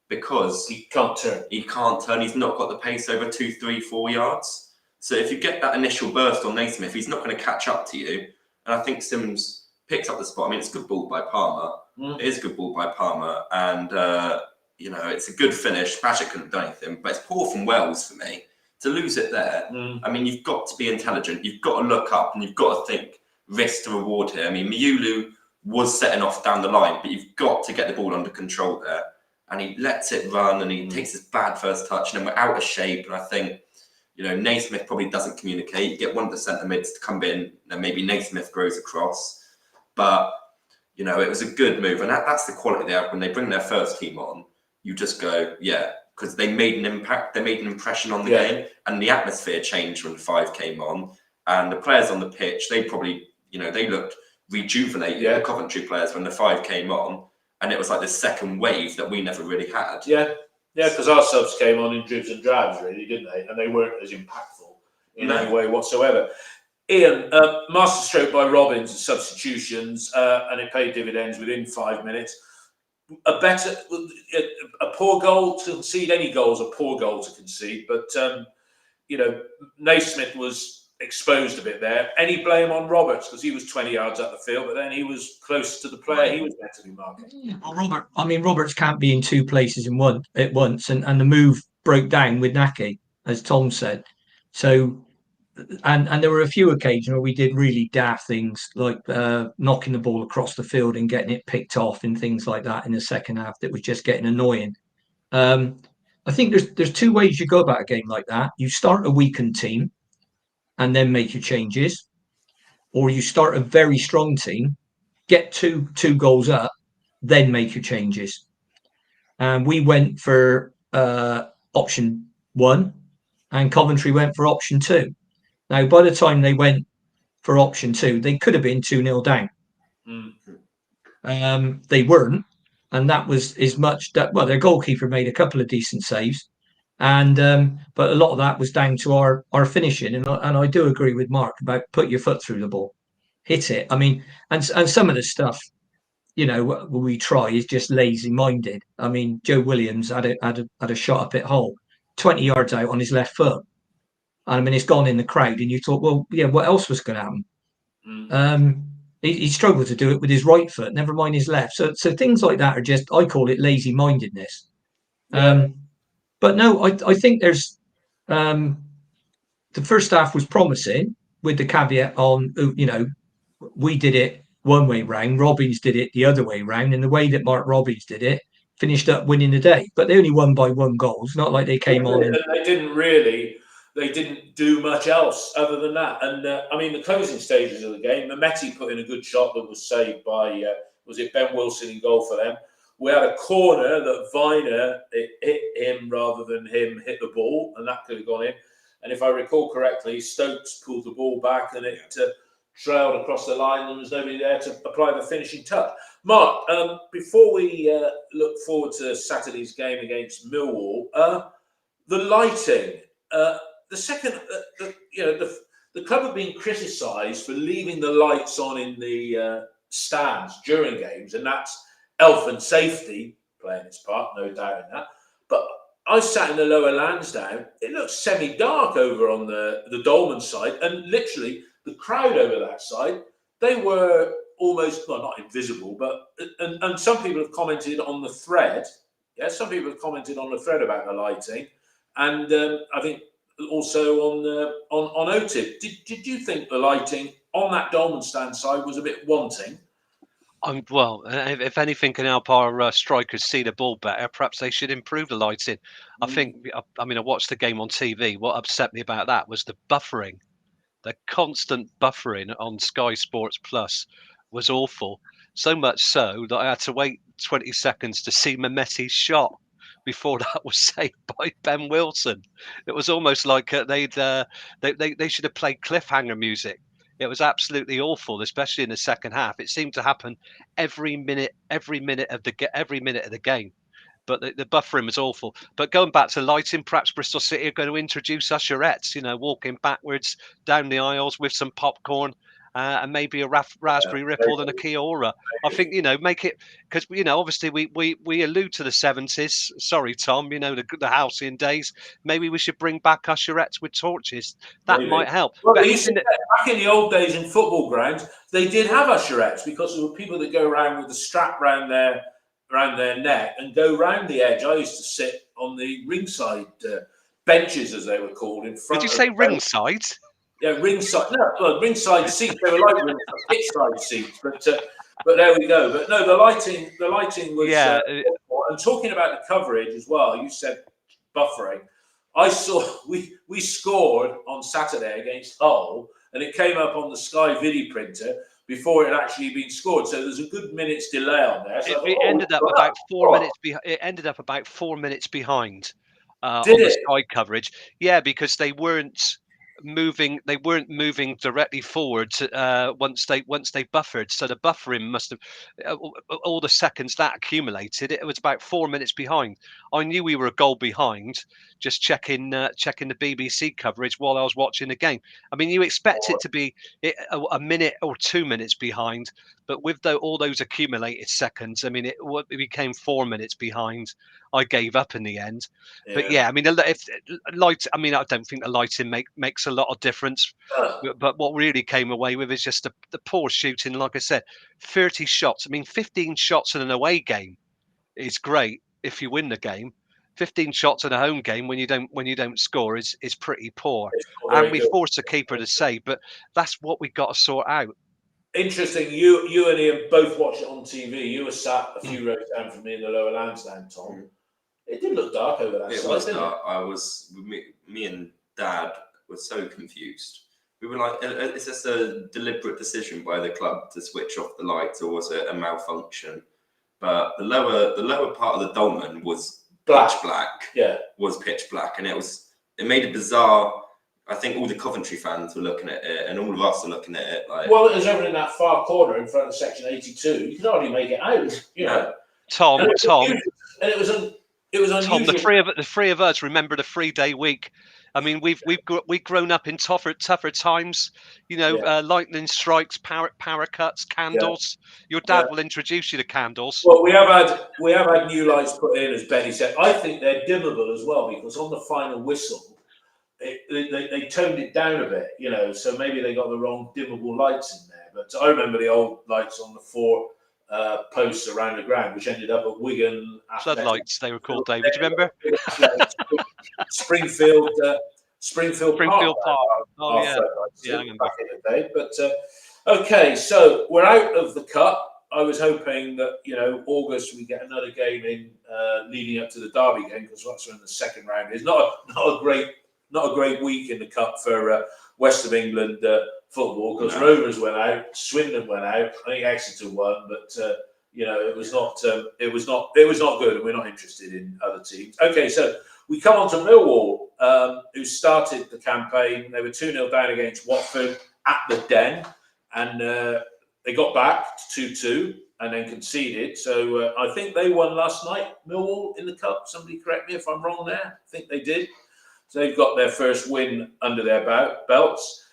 S4: because
S1: he can't turn.
S4: He's not got the pace over 2, 3, 4 yards. So if you get that initial burst on Naismith, he's not going to catch up to you. And I think Sims picks up the spot. I mean, it's a good ball by Palmer. It is a good ball by Palmer, and it's a good finish. Badger couldn't have done anything, but it's poor from Wells for me to lose it there. I mean, you've got to be intelligent. You've got to look up and you've got to think risk to reward here. I mean, Mayulu was setting off down the line, but you've got to get the ball under control there. And he lets it run and he takes his bad first touch and then we're out of shape. And I think, Naismith probably doesn't communicate. You get one of the centre mids to come in and maybe Naismith grows across. But, it was a good move. And that's the quality they have when they bring their first team on. You just go, because they made an impact. They made an impression on the game. And the atmosphere changed when the 5 came on. And the players on the pitch, they probably, they looked rejuvenated, the Coventry players, when the 5 came on. And it was like this second wave that we never really had.
S1: Yeah, because our subs came on in dribs and drabs, really, didn't they? And they weren't as impactful in any way whatsoever. Ian, masterstroke by Robbins, substitutions, and it paid dividends within 5 minutes. A poor goal to concede. Any goal is a poor goal to concede, but Naismith was exposed a bit there. Any blame on Roberts because he was 20 yards up the field, but then he was close to the player he was meant to be marking.
S2: Well, Roberts can't be in 2 places at once, and the move broke down with Naki, as Tom said. So, and there were a few occasions where we did really daft things like knocking the ball across the field and getting it picked off and things like that in the second half that was just getting annoying. I think there's 2 ways you go about a game like that. You start a weakened team and then make your changes, or you start a very strong team, get two goals up, then make your changes. And we went for option 1, and Coventry went for option 2. Now, by the time they went for option 2, they could have been 2-0 down.
S1: Mm.
S2: They weren't, and that was as much that. Well, their goalkeeper made a couple of decent saves, and but a lot of that was down to our finishing. And I do agree with Mark about put your foot through the ball, hit it. I mean, and some of the stuff, you know, we try is just lazy minded. I mean, Joe Williams had a shot up at hole, 20 yards out on his left foot. I mean, it's gone in the crowd, and you thought, well, yeah, what else was going to happen?
S1: Mm.
S2: He struggled to do it with his right foot, never mind his left. So things like that are just, I call it lazy mindedness.
S1: Yeah.
S2: But no, I think there's the first half was promising with the caveat on, you know, we did it one way round, Robbins did it the other way round, and the way that Mark Robbins did it finished up winning the day. But they only won by 1 goal. It's not like they came on and
S1: they didn't do much else other than that. And I mean, the closing stages of the game, Mehmeti put in a good shot that was saved by was it Ben Wilson in goal for them. We had a corner that Viner hit him rather than him hit the ball, and that could have gone in. And if I recall correctly, Stokes pulled the ball back and it trailed across the line, and there was nobody there to apply the finishing touch. Mark, before we look forward to Saturday's game against Millwall, the lighting, the second, the club have been criticised for leaving the lights on in the stands during games, and that's health and safety playing its part, no doubt in that. But I sat in the lower Lansdowne. It looked semi-dark over on the Dolman side, and literally the crowd over that side, they were almost, well, not invisible, but and some people have commented on the thread. Yeah, some people have commented on the thread about the lighting, and I think also on OTIP. Did you think the lighting on that Dolman stand side was a bit wanting?
S3: Well, if anything can help our strikers see the ball better, perhaps they should improve the lighting. I think, I mean, I watched the game on TV. What upset me about that was the buffering. The constant buffering on Sky Sports Plus was awful. So much so that I had to wait 20 seconds to see Mehmeti's shot before that was saved by Ben Wilson. It was almost like they should have played cliffhanger music. It was absolutely awful, especially in the second half. It seemed to happen every minute of the game. But the buffering was awful. But going back to lighting, perhaps Bristol City are going to introduce usherettes, you know, walking backwards down the aisles with some popcorn and maybe a raspberry ripple and a Kia-Ora. I think, you know, make it, because, you know, obviously we allude to the 70s. Sorry, Tom, you know, the halcyon days. Maybe we should bring back usherettes with torches. That might help.
S1: Well, back in the old days in football grounds, they did have usherettes because there were people that go around with the strap around their neck and go round the edge. I used to sit on the ringside benches, as they were called, in front.
S3: Did you say ringside?
S1: Yeah, ringside. No, well, ringside seats. They were like pitchside seats, but there we go. But no, the lighting was.
S3: Yeah.
S1: And talking about the coverage as well, you said buffering. I saw we scored on Saturday against Hull, and it came up on the Sky video printer before it had actually been scored. So there's a good minute's delay on there. So
S3: it ended up about 4 minutes. It ended up about 4 minutes behind on the Sky coverage. Yeah, because they weren't moving directly forward once they buffered. So the buffering must have all the seconds that accumulated. It was about 4 minutes behind. I knew we were a goal behind, just checking the BBC coverage while I was watching the game. I mean, you expect it to be a minute or 2 minutes behind, but with all those accumulated seconds, I mean, it became 4 minutes behind. I gave up in the end. Yeah. But yeah, I mean, I don't think the lighting makes a lot of difference. But what really came away with is just the poor shooting. Like I said, 30 shots. I mean, 15 shots in an away game is great if you win the game. 15 shots in a home game when you don't score is pretty poor. And we forced the keeper to save, but that's what we got to sort out.
S1: Interesting. You and Ian both watched it on TV. You were sat a few rows down from me in the lower Lansdowne, Tom. It did look dark over that side.
S4: It was dark. Me and Dad were so confused. We were like, is this a deliberate decision by the club to switch off the lights, or was it a malfunction? But the lower part of the dolmen was pitch black. Yeah, was pitch black, and it made a bizarre I think all the Coventry fans were looking at it, and all of us are looking at it like.
S1: Well, it was over in that far corner in front of section 82. You could hardly make it out, you know.
S3: Tom,
S1: And it was unusual.
S3: Tom, the three of us remember the 3-day week. I mean, we've grown up in tougher times. You know, lightning strikes, power cuts, candles. Your dad will introduce you to candles.
S1: Well, we have had new lights put in, as Benny said. I think they're dimmable as well, because on the final whistle, they toned it down a bit. You know, so maybe they got the wrong dimmable lights in there. But I remember the old lights on the 4 posts around the ground, which ended up at Wigan.
S3: Floodlights, they were called, David. Do you remember?
S1: Springfield Park.
S3: Oh, yeah. I remember.
S1: Back in the day. But okay, so we're out of the cup. I was hoping that, you know, August we get another game in leading up to the Derby game, because that's when the second round is. Not a great week in the cup for West of England football, because Rovers went out, Swindon went out, I think Exeter won, but you know, it was not good, and we're not interested in other teams. Okay, so we come on to Millwall, who started the campaign. They were 2-0 down against Watford at the Den, and they got back to 2-2 and then conceded. So I think they won last night, Millwall, in the cup. Somebody correct me if I'm wrong there. I think they did. So they've got their first win under their belts.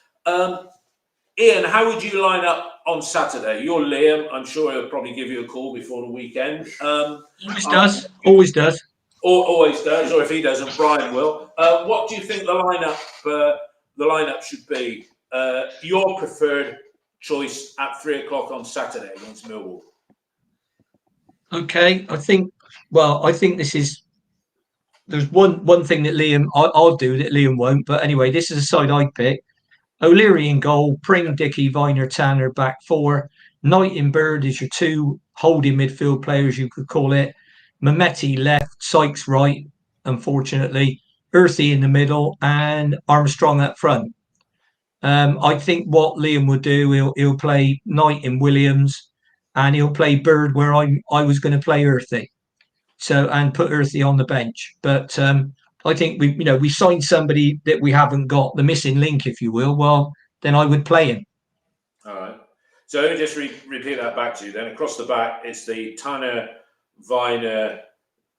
S1: Ian, how would you line up on Saturday? You're Liam. I'm sure he'll probably give you a call before the weekend.
S2: Always does. Always does.
S1: Always does. Or if he doesn't, Brian will. What do you think the lineup should be? Your preferred choice at 3 o'clock on Saturday against Millwall.
S2: Okay, I think this is. There's one thing that I'll do that Liam won't. But anyway, this is a side I pick. O'Leary in goal, Pring, Dickey, Viner, Tanner back 4. Knight and Bird is your 2 holding midfield players, you could call it. Mehmeti left, Sykes right, unfortunately. Earthy in the middle, and Armstrong up front. I think what Liam would do, he'll play Knight and Williams, and he'll play Bird where I was going to play Earthy. So, and put Earthy on the bench. But I think we signed somebody that we haven't got, the missing link, if you will. Well, then I would play him.
S1: All right. So let me just repeat that back to you. Then across the back, it's the Tanner, Viner,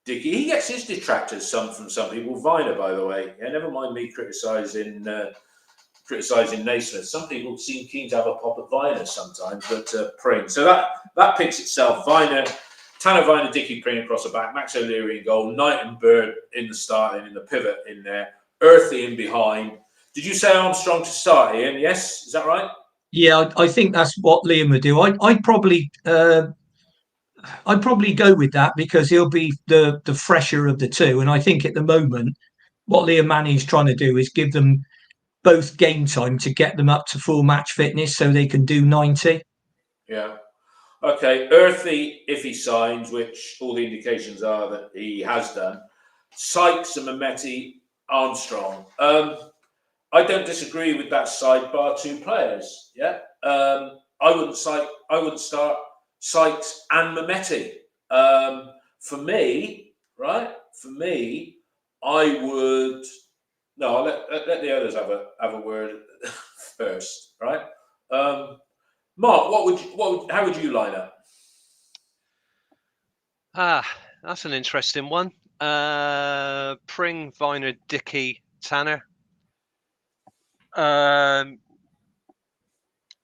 S1: Dickey. He gets his detractors from some people. Viner, by the way. Yeah, never mind me criticising Naismith. Some people seem keen to have a pop at Viner sometimes, but Pring. So that picks itself. Viner. Tanner, Viner, Dickey, Pring across the back, Max O'Leary in goal, Knight and Bird in the starting, in the pivot in there, Earthy in behind. Did you say Armstrong to start, Ian? Yes, is that right?
S2: Yeah, I think that's what Liam would do. I'd probably go with that, because he'll be the fresher of the 2. And I think at the moment, what Liam Manny's trying to do is give them both game time to get them up to full match fitness so they can do 90.
S1: Yeah. Okay, Earthy, if he signs, which all the indications are that he has done. Sykes and Mehmeti, Armstrong. I don't disagree with that side, bar 2 players. Yeah, I wouldn't start Sykes and Mehmeti. For me, I would. No, I'll let the others have a word first, right? Mark, how would you line up?
S3: That's an interesting one. Pring, Viner, Dickey, Tanner.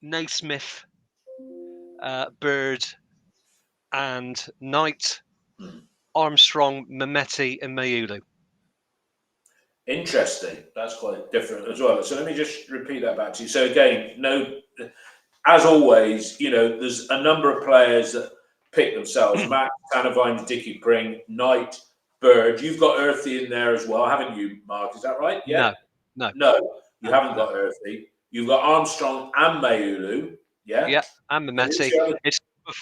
S3: Naismith, Bird, and Knight. Armstrong, Mehmeti, and Mayulu.
S1: Interesting. That's quite different as well. So let me just repeat that back to you. So again, as always, there's a number of players that pick themselves. Matt, Tanner, Viner, Dickey, Pring, Knight, Bird. You've got Earthy in there as well, haven't you, Mark? Is that right? Yeah.
S3: No,
S1: you haven't got Earthy. You've got Armstrong and Mayulu. Yeah.
S3: Yeah, and Mehmeti.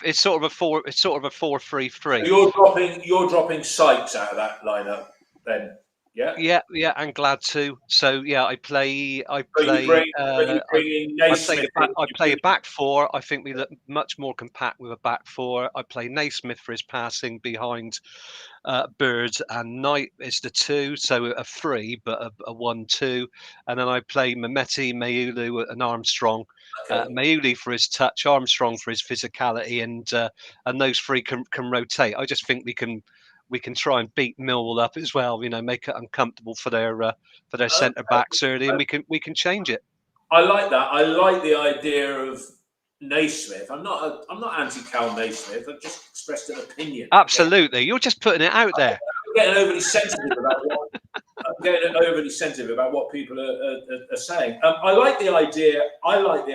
S3: It's sort of a 4-3-3.
S1: So you're dropping Sykes out of that lineup, then. Yeah.
S3: Yeah, I'm glad to. So yeah, I play.
S1: But you bring in Naismith.
S3: I play a back four. I think we look much more compact with a back four. I play Naismith for his passing behind Bird, and Knight is the two, so a three, but a 1-2. And then I play Mehmeti, Mayulu, and Armstrong.
S1: Okay.
S3: Mayuli for his touch, Armstrong for his physicality, and those three can rotate. I just think we can try and beat Millwall up as well. Make it uncomfortable for their centre backs early, and we can change it.
S1: I like that. I like the idea of Naismith. I'm not anti-Cal Naismith. I've just expressed an opinion.
S3: Absolutely, you're just putting it out there.
S1: I'm getting overly sensitive about what people are saying. I like the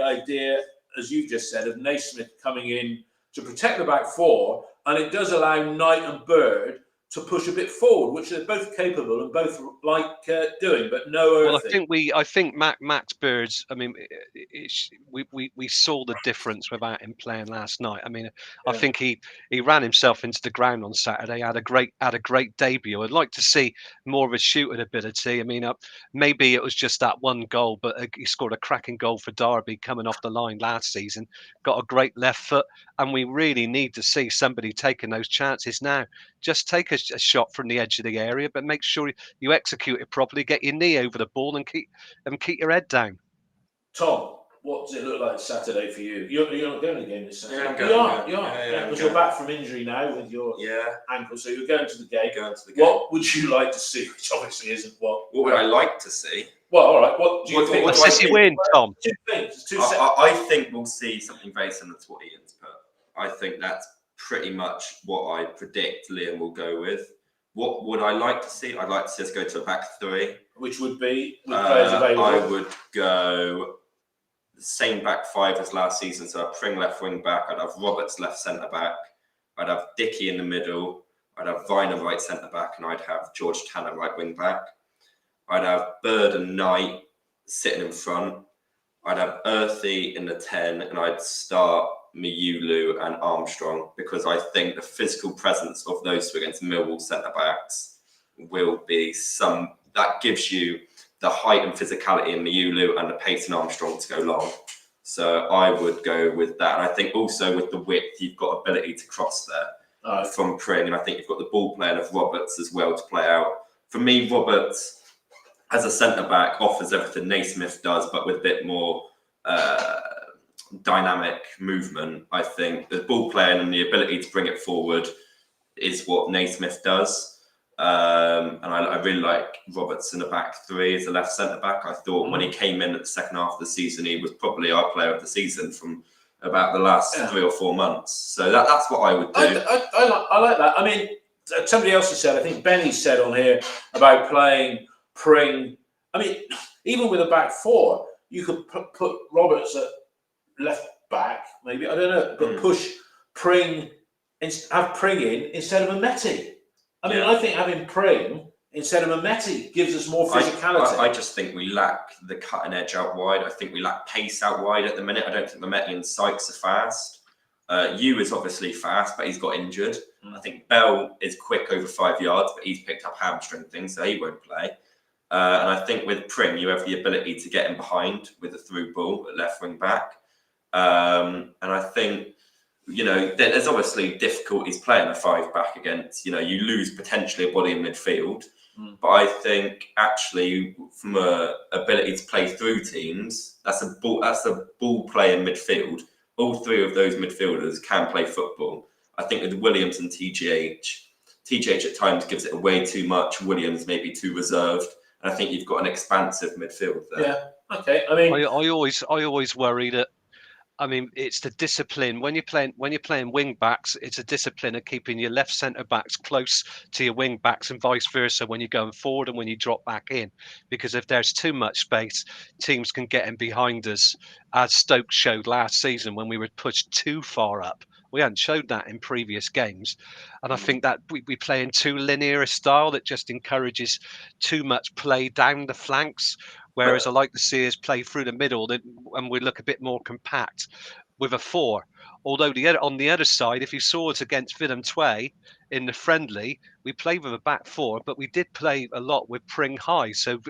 S1: idea. As you've just said, of Naismith coming in to protect the back four, and it does allow Knight and Bird to push a bit forward, which they're both capable and both like doing, but no earthing.
S3: Well, I think Max Bird's. I mean, we saw the difference without him playing last night. I mean, I think he ran himself into the ground on Saturday. Had a great debut. I'd like to see more of his shooting ability. I mean, maybe it was just that one goal, but he scored a cracking goal for Derby coming off the line last season. Got a great left foot, and we really need to see somebody taking those chances now. Just take a shot from the edge of the area, but make sure you execute it properly. Get your knee over the ball and keep your head down.
S1: Tom, what does it look like Saturday for you? You're not going to the game this Saturday.
S4: Yeah, I'm going.
S1: You are. Because you're back from injury now with your ankle, so you're going to the game. What would you like to see? Which obviously isn't what.
S4: What would I like to see?
S1: Well, all right. What do you think?
S3: What does he win, Tom?
S1: Two things.
S4: I think we'll see something very similar to what Ian's put. I think that's pretty much what I predict Liam will go with. What would I like to see? I'd like to see us go to a back three.
S1: Which would be with players available?
S4: I would go the same back five as last season. So I'd Pring left wing back. I'd have Roberts left centre back. I'd have Dickey in the middle. I'd have Viner right centre back. And I'd have George Tanner right wing back. I'd have Bird and Knight sitting in front. I'd have Earthy in the 10. And I'd start Mayulu and Armstrong, because I think the physical presence of those two against Millwall centre backs will be that gives you the height and physicality in Mayulu and the pace in Armstrong to go long. So I would go with that. And I think also with the width, you've got ability to cross there from Pring, and I think you've got the ball playing of Roberts as well to play out. For me, Roberts as a centre back offers everything Naismith does, but with a bit more dynamic movement. I think the ball playing and the ability to bring it forward is what Naismith does. And I really like Roberts in the back three as a left centre back. I thought when he came in at the second half of the season, he was probably our player of the season from about the last 3 or 4 months. So that's what I would do.
S1: I like that. I mean, somebody else has said, I think Benny said on here about playing Pring. I mean, even with a back four, you could put Roberts at left back, maybe, I don't know, but push Pring, have Pring in instead of Mehmeti. I mean, I think having Pring instead of Mehmeti gives us more physicality.
S4: I just think we lack the cutting edge out wide. I think we lack pace out wide at the minute. I don't think Mehmeti and Sykes are fast. Yu is obviously fast, but he's got injured. I think Bell is quick over 5 yards, but he's picked up hamstring things, so he won't play. And I think with Pring, you have the ability to get him behind with a through ball at left wing back. And I think, there's obviously difficulties playing a five back against, you lose potentially a body in midfield. But I think actually from a ability to play through teams, that's a ball playing midfield. All three of those midfielders can play football. I think with Williams and TGH at times gives it away too much. Williams maybe too reserved. And I think you've got an expansive midfield there.
S1: Yeah. Okay. I mean,
S3: I always worry that. I mean, it's the discipline when you're playing wing backs. It's a discipline of keeping your left centre backs close to your wing backs and vice versa when you're going forward and when you drop back in. Because if there's too much space, teams can get in behind us, as Stoke showed last season when we were pushed too far up. We hadn't showed that in previous games. And I think that we play in too linear a style that just encourages too much play down the flanks. Whereas I like to see us play through the middle and we look a bit more compact with a 4. Although on the other side, if you saw it against Vidam Tway in the friendly, we played with a back 4, but we did play a lot with Pring high. So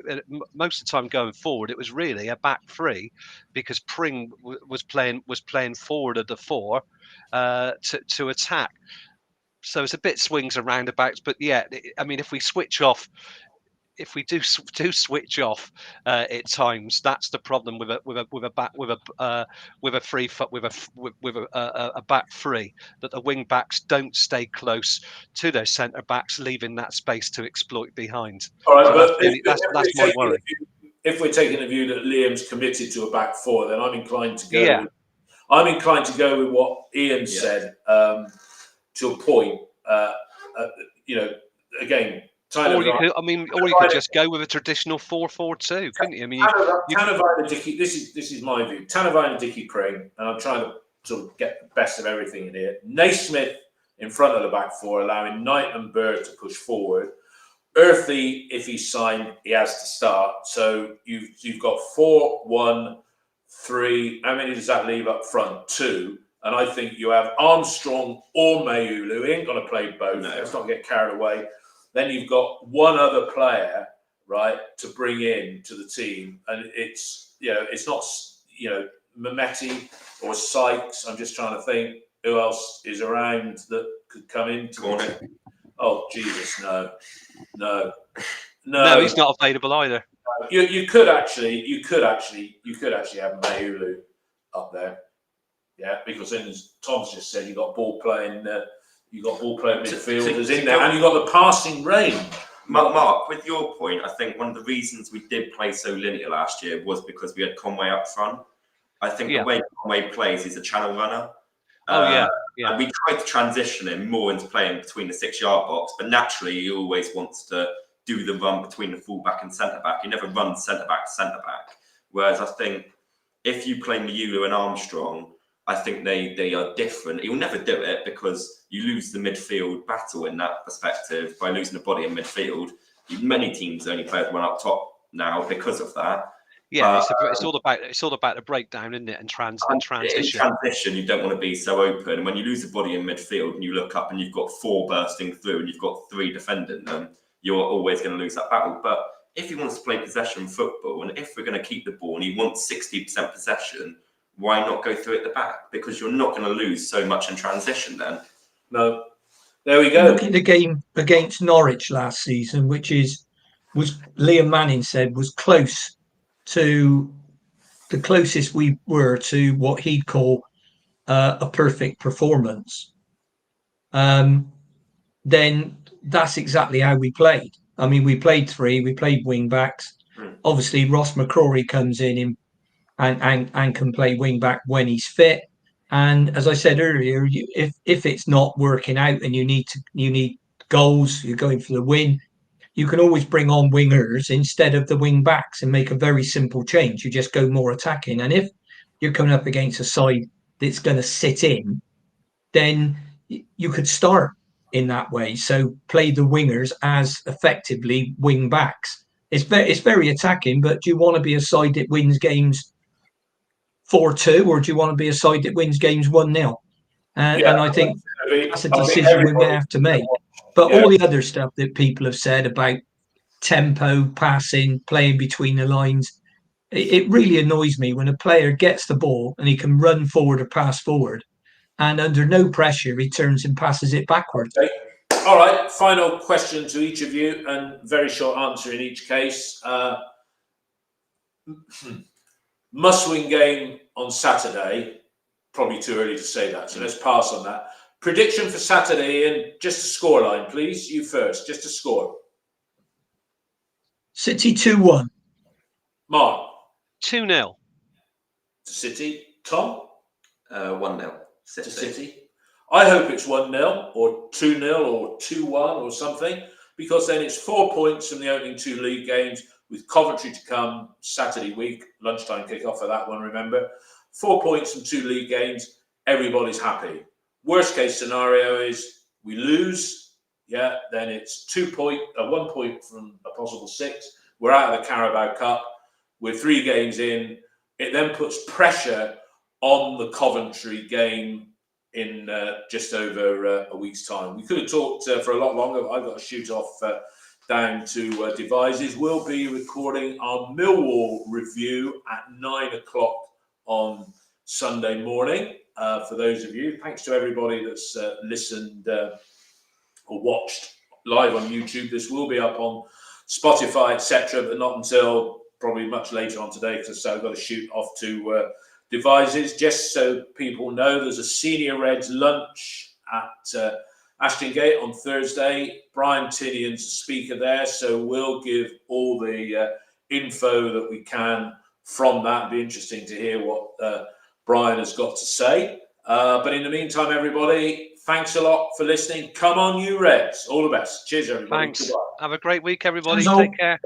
S3: most of the time going forward, it was really a back 3, because Pring was playing forward at the 4 to attack. So it's a bit swings and roundabouts, but yeah, I mean, if we switch off. If we do switch off at times, that's the problem with a back 3, that the wing backs don't stay close to their centre backs, leaving that space to exploit behind.
S1: All right,
S3: So
S1: but
S3: that's my worry.
S1: If we're taking the view that Liam's committed to a back 4, then I'm inclined to go.
S3: Yeah.
S1: I'm inclined to go with what Ian said to a point. Again.
S3: Or you could just go with a traditional 4-4-2, couldn't you? I mean,
S1: Tanavine and Dicky. This is my view. Tanavine and Dicky Pring, and I'm trying to sort of get the best of everything in here. Naismith in front of the back 4, allowing Knight and Bird to push forward. Earthy, if he's signed, he has to start. So you've got 4, 1, 3. How many does that leave up front? 2. And I think you have Armstrong or Mayulu. He ain't going to play both. Let's not get carried away. Then you've got one other player, right, to bring in to the team, and it's not Mehmeti or Sykes. I'm just trying to think who else is around that could come into the team. Oh Jesus, no,
S3: he's not available either.
S1: You could actually have Mayulu up there, yeah, because then as Tom's just said, you got ball playing. You got ball playing midfielders in there, and you got the passing range.
S4: Mark, with your point, I think one of the reasons we did play so linear last year was because we had Conway up front. I think the way Conway plays, he's a channel runner. And we tried to transition him more into playing between the 6-yard box, but naturally he always wants to do the run between the fullback and centre back. He never runs centre back to centre back. Whereas I think if you play Mayulu and Armstrong, I think they are different. He'll never do it because you lose the midfield battle in that perspective by losing the body in midfield. Many teams only play with one up top now because of that.
S3: Yeah, it's all about the breakdown, isn't it? And transition.
S4: In transition, you don't want to be so open. And when you lose the body in midfield and you look up and you've got 4 bursting through and you've got 3 defending them, you're always going to lose that battle. But if he wants to play possession football, and if we're going to keep the ball and he wants 60% possession, why not go through at the back? Because you're not going to lose so much in transition then.
S1: No. There we go.
S2: Look at the game against Norwich last season, which was Liam Manning said was close to the closest we were to what he'd call a perfect performance. Then that's exactly how we played. I mean, we played 3, we played wing backs. Obviously, Ross McCrory comes in and can play wing back when he's fit. And as I said earlier, if it's not working out and you need goals, you're going for the win, you can always bring on wingers instead of the wing backs and make a very simple change. You just go more attacking. And if you're coming up against a side that's going to sit in, then you could start in that way. So play the wingers as effectively wing backs. It's very attacking, but do you want to be a side that wins games 4-2, or do you want to be a side that wins games 1-0? And I think that's a decision we may have to make. But all the other stuff that people have said about tempo, passing, playing between the lines, it really annoys me when a player gets the ball and he can run forward or pass forward, and under no pressure he turns and passes it backwards.
S1: Okay. All right, final question to each of you, and very short answer in each case. Must-win game on Saturday. Probably too early to say that, so let's pass on that. Prediction for Saturday, and just a scoreline, please. You first, just a score.
S2: City 2-1.
S1: Mark.
S3: 2-0.
S1: City. Tom.
S4: 1-0.
S1: City. I hope it's 1-0 or 2-0 or 2-1 or something, because then it's 4 points from the opening 2 league games, with Coventry to come Saturday week, lunchtime kick-off for that one, remember. 4 points from 2 league games, everybody's happy. Worst case scenario is we lose, then it's 1 point from a possible 6. We're out of the Carabao Cup. We're 3 games in. It then puts pressure on the Coventry game in just over a week's time. We could have talked for a lot longer. I've got to shoot off down to Devizes. We'll be recording our Millwall review at 9 o'clock on Sunday morning. For those of you, thanks to everybody that's listened or watched live on YouTube. This will be up on Spotify, etc., but not until probably much later on today, because I've got to shoot off to Devizes. Just so people know, there's a Senior Reds lunch at Ashton Gate on Thursday. Brian Tinian's a speaker there, so we'll give all the info that we can from that. It'll be interesting to hear what Brian has got to say. But in the meantime, everybody, thanks a lot for listening. Come on, you Reds. All the best. Cheers, everybody.
S3: Thanks.
S1: Goodbye.
S3: Have a great week, everybody.
S2: Cheers all.
S3: Take care.